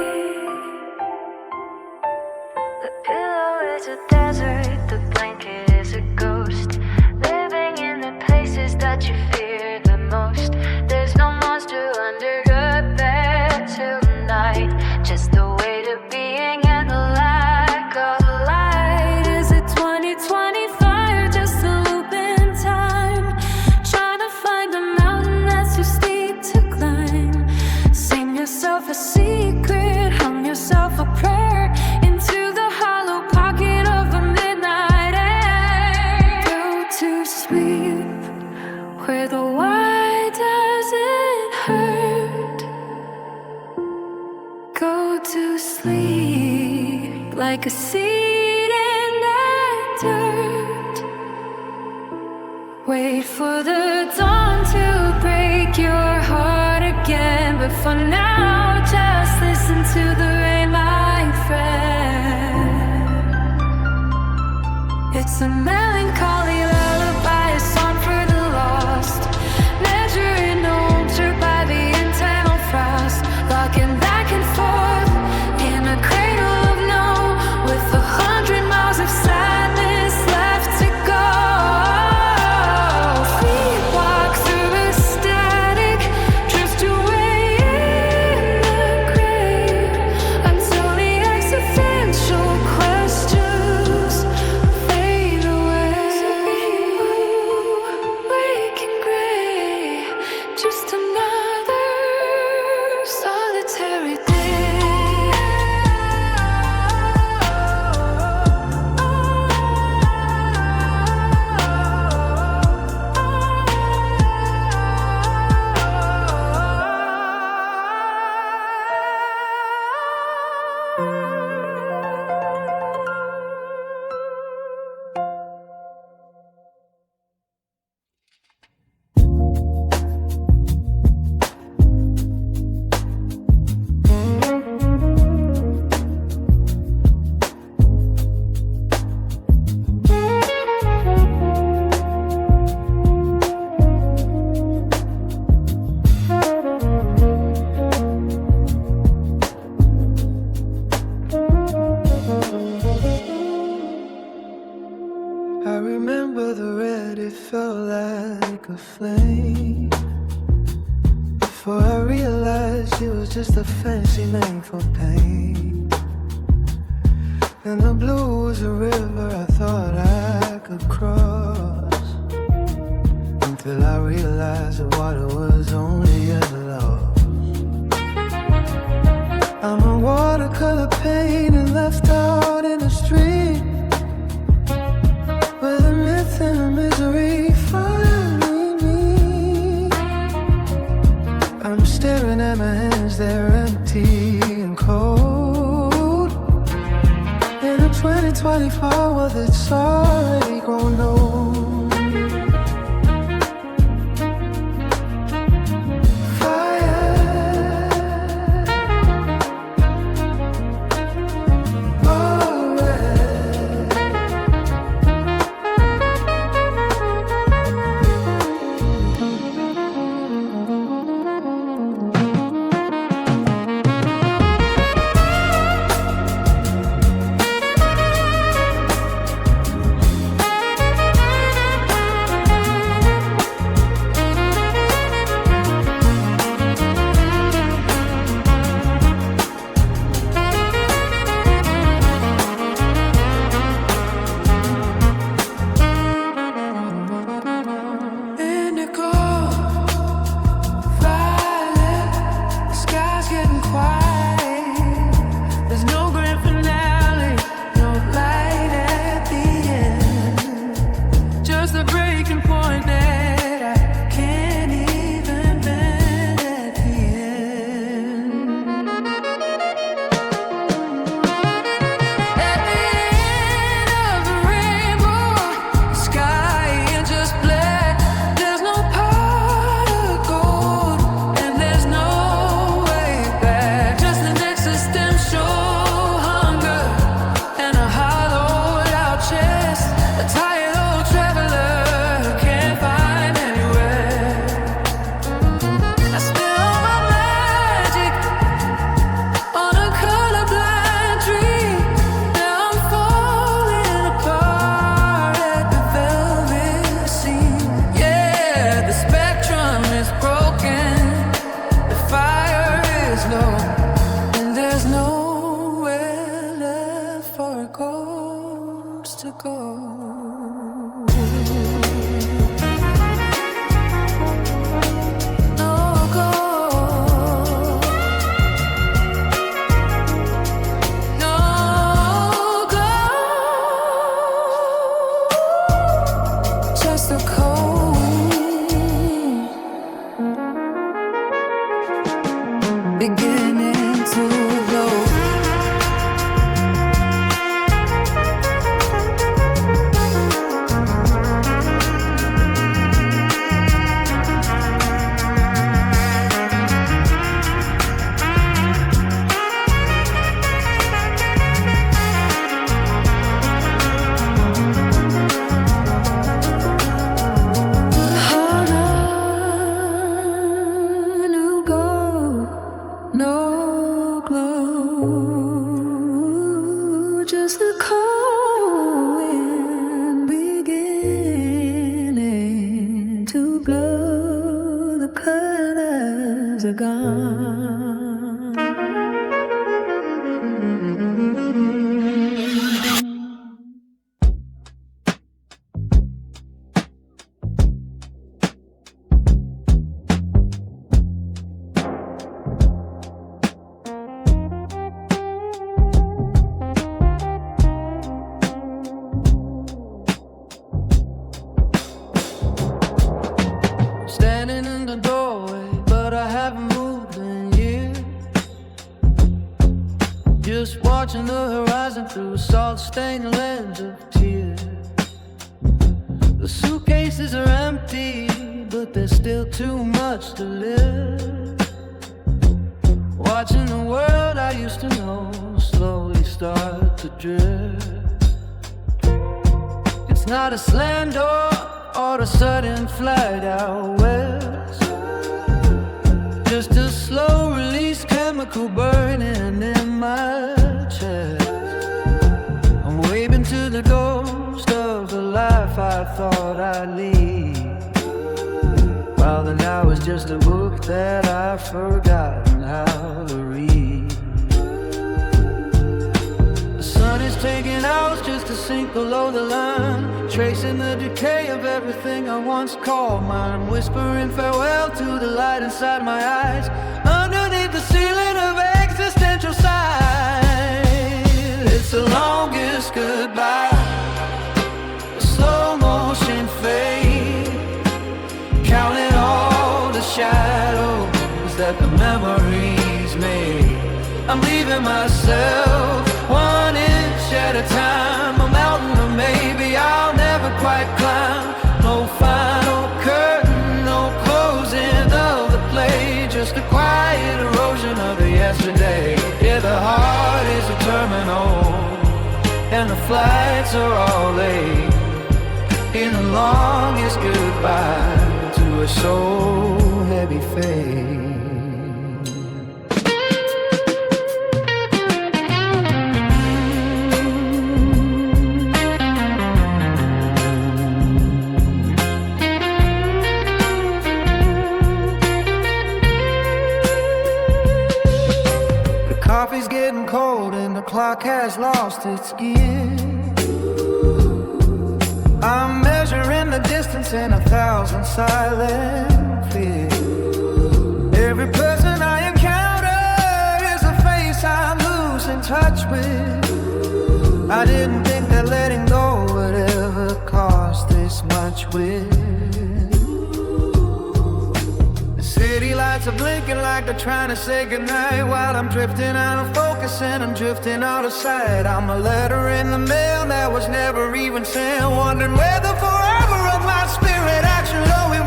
like a seed in the dirt. Wait for the dawn to break your heart again, but for now, just listen to the rain, my friend. It's a melancholy lullaby, a song for the lost. Measure in altered by the internal frost, rocking back and forth in a cradle of no, with 100 miles of sadness left to go. Feet walk through a static, drift away in the grave, until the existential questions fade away. Waking gray, just another solitary day. I remember the red, it felt like a flame. Before I realized it was just a fancy name for pain. And the blue was a river I thought I could cross, until I realized the water was only ever lost. I'm a watercolor painting left out in the street, where the myth and the misery find me. I'm staring at my hands, they're empty and cold, in a 2024 world that's already grown old. beginning to glow. you're gone. Standing in the doorway, but I haven't moved in years. Just watching the horizon through a salt-stained lens of tears. The suitcases are empty, but there's still too much to live. Watching the world I used to know slowly start to drift. It's not a slam door or a sudden flight out west, just a slow release chemical burning in my chest. I'm waving to the ghost of the life I thought I'd lead, while the now is just a book that I've forgotten how to read. The sun is taking hours just to sink below the line, tracing the decay of everything I once called mine, whispering farewell to the light inside my eyes, underneath the ceiling of existential sighs. It's the longest goodbye, a slow motion fade, counting all the shadows that the memories made. I'm leaving myself one inch at a time, a mountain of maybe I'll never quite climb. No final curtain, no closing of the play, just a quiet erosion of the yesterday. Yeah, the heart is a terminal, and the flights are all late, in the longest goodbye to a so heavy fate. Coffee's getting cold and the clock has lost its gear. I'm measuring the distance in 1,000 silent fears. Every person I encounter is a face I'm losing touch with. I didn't think that letting go would ever cost this much with. City lights are blinking like they're trying to say goodnight, while I'm drifting out of focus and I'm drifting out of sight. I'm a letter in the mail that was never even sent, wondering where the forever of my spirit actually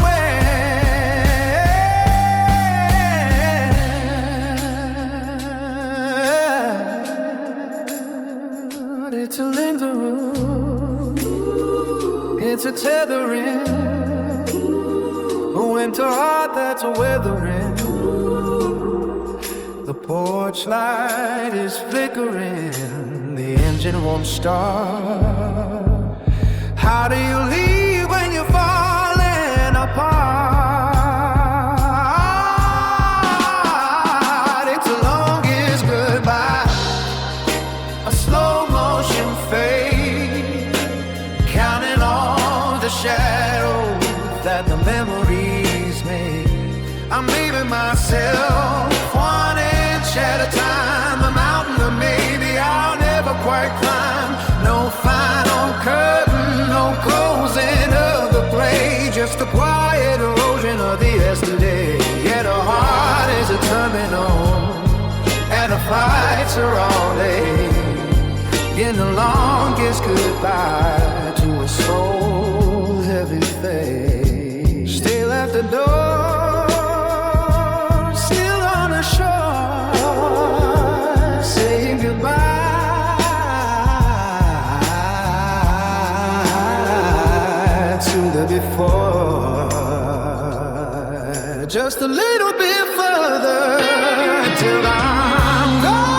went. It's a lingering, it's a tethering, a winter heart that's a weathering. The porch light is flickering, the engine won't start. How do you leave when you're falling apart? It's the longest goodbye, a slow motion fade, counting all the shadows that the memories made. I'm leaving myself one inch at a time, a mountain that maybe I'll never quite climb. No final curtain, no closing of the play, just a quiet erosion of the yesterday. Yeah, the heart is a terminal, and the flights are all late, in the longest goodbye to a soul heavy fate. Still at the door, still on the shore, saying goodbye to the before. Just a little bit further till I'm gone.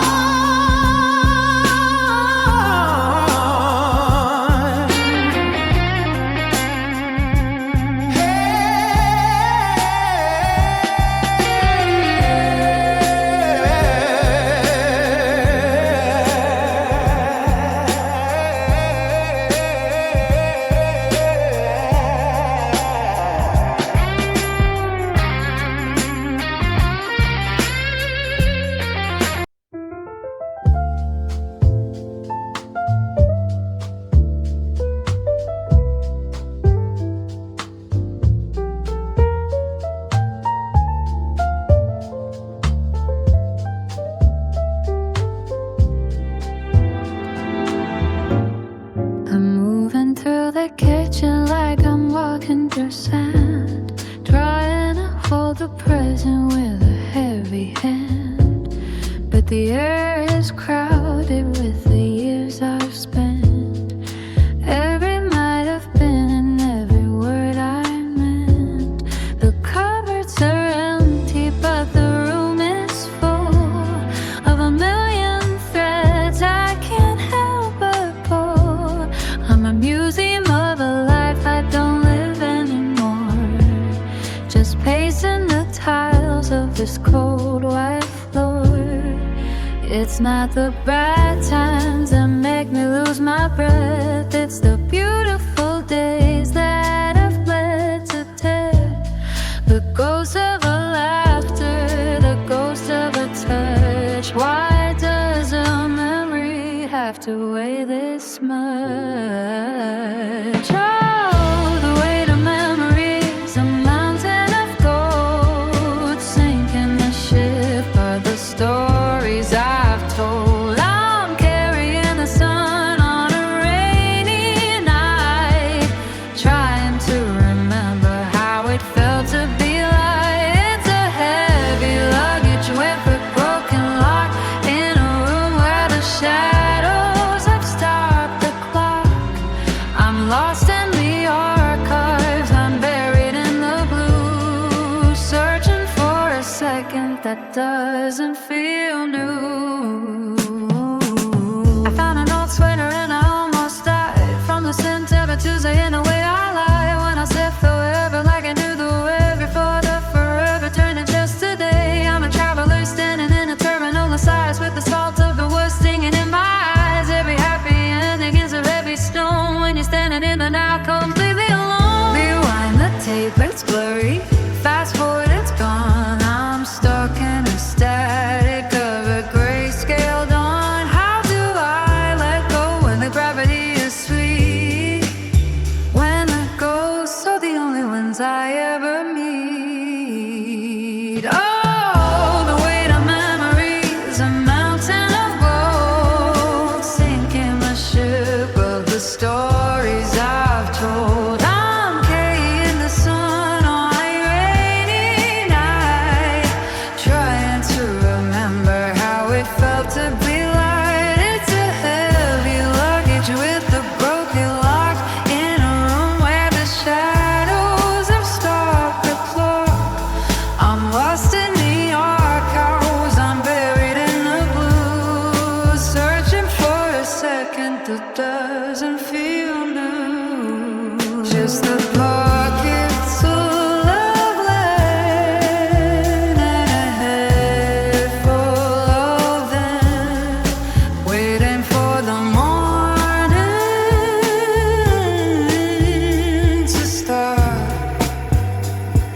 through the kitchen like I'm walking through sand, trying to hold the present with a heavy hand. But the air is crowded with the years I've spent. Every might have been and every word I meant. The cupboards are empty, but the room is full of a million threads I can't help but pull. I'm a museum of a life I don't live anymore, just pacing the tiles of this cold white floor. It's not the bad times that make me lose my breath, it's the beautiful days that have led to death. The ghost of a laughter, the ghost of a touch. Why does a memory have to weigh this much? Oh, the weight of memories, a mountain of gold, sinking the ship of the stories I've told. I'm carrying the sun on a rainy night, trying to remember how it felt to be light. It's a heavy luggage with a broken lock in a room where the shadows have stopped the clock. I'm lost in the archives, I'm buried in the blue, searching for a second that doesn't feel new. I found an old sweater and I almost died from the scent of a Tuesday in the way I lie. When I said forever like I knew the way before the forever turned to just today. I'm a traveler standing in a terminal of sighs with the salt of the worst stinging in my eyes. Every happy ending is a heavy stone when you're standing in the now completely alone. Rewind the tape, it's blurry. Fast forward, it's gone. I'm stuck in a static of a grayscale dawn. How do I let go when the gravity is sweet? When the ghosts are the only ones I ever meet. Oh, the weight of memories, a mountain of gold, sinking the ship of the stories I've told. I'm carrying the sun on a rainy night, trying to remember how it felt to be light. It's a heavy luggage with a broken lock in a room where the shadows have stopped the clock. I'm lost in the archives, I'm buried in the blue, searching for a second that doesn't feel new. Just the pockets full of lead and a head full of them, waiting for the morning to start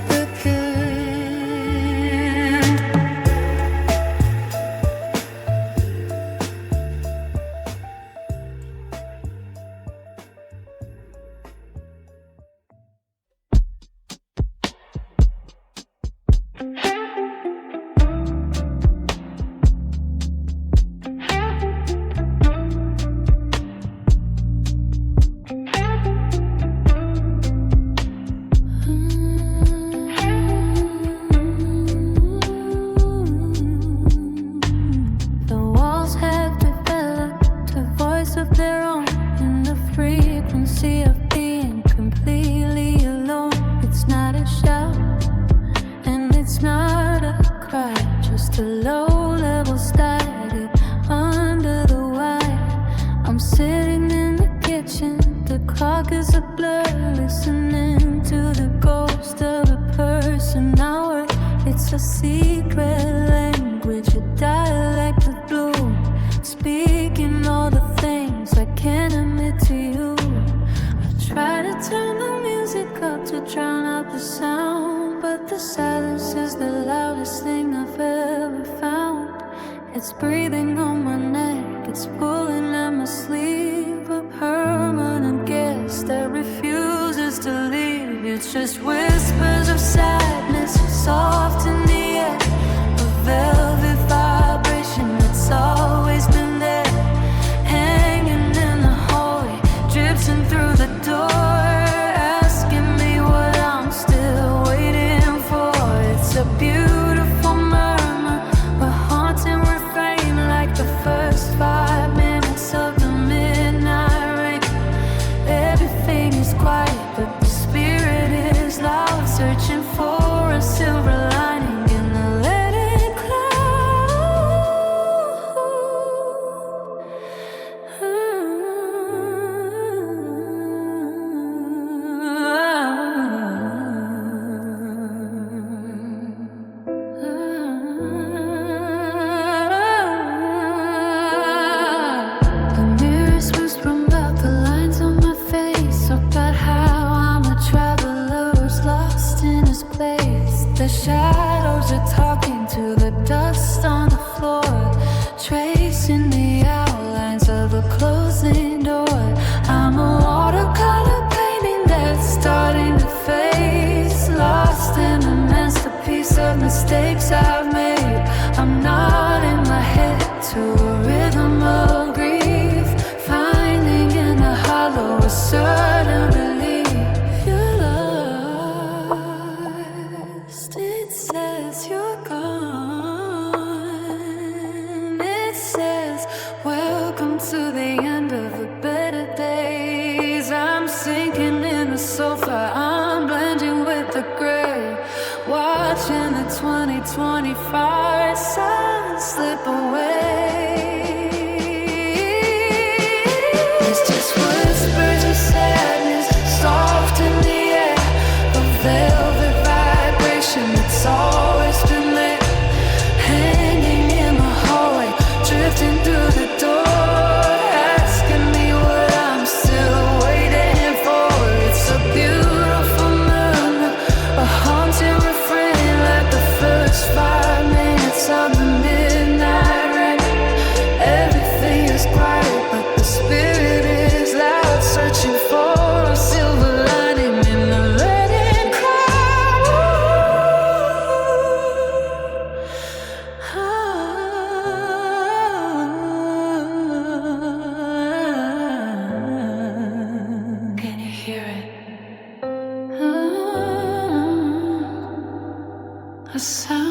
again. The walls have developed a voice of their own in the frequency of being completely alone. It's not a shout and it's not a cry, just a low-level static under the wire. I'm sitting in the kitchen, the clock is a blur, listening to the ghost of a person hour. It's a secret language, a dialect of blue, speaking all the things I can't admit to you. I try to turn the music up to drown out the sound, but the silence is the loudest thing I've ever found. It's breathing on my neck, it's pulling at my sleeve, a permanent guest that refuses to leave. It's just whispers of sadness, soft in the air, a velvet vibration that's always been there, hanging in the hallway, drifting through the door. The shadows are talking to the dust on the floor, tracing the outlines of a closing door. I'm a watercolor painting that's starting to fade, lost in a masterpiece of mistakes I've made. I'm nodding my head to a rhythm of grief, finding in a hollow a certain relief. You're lost, it says you're gone. It says welcome to the end of the better days. I'm sinking in the sofa, I'm blending with the gray, watching the 2025 sun slip away. It's just whispers of sadness, soft in the air, a velvet vibration that's always been there, hanging in the hallway, drifting through the door, asking me what I'm still waiting for. It's a beautiful moon, a haunting refrain, like the first 5 minutes of the midnight rain. Everything is quiet, but the spirit is loud, searching for a silver lining in the leaden crowd. Can you hear it? A sound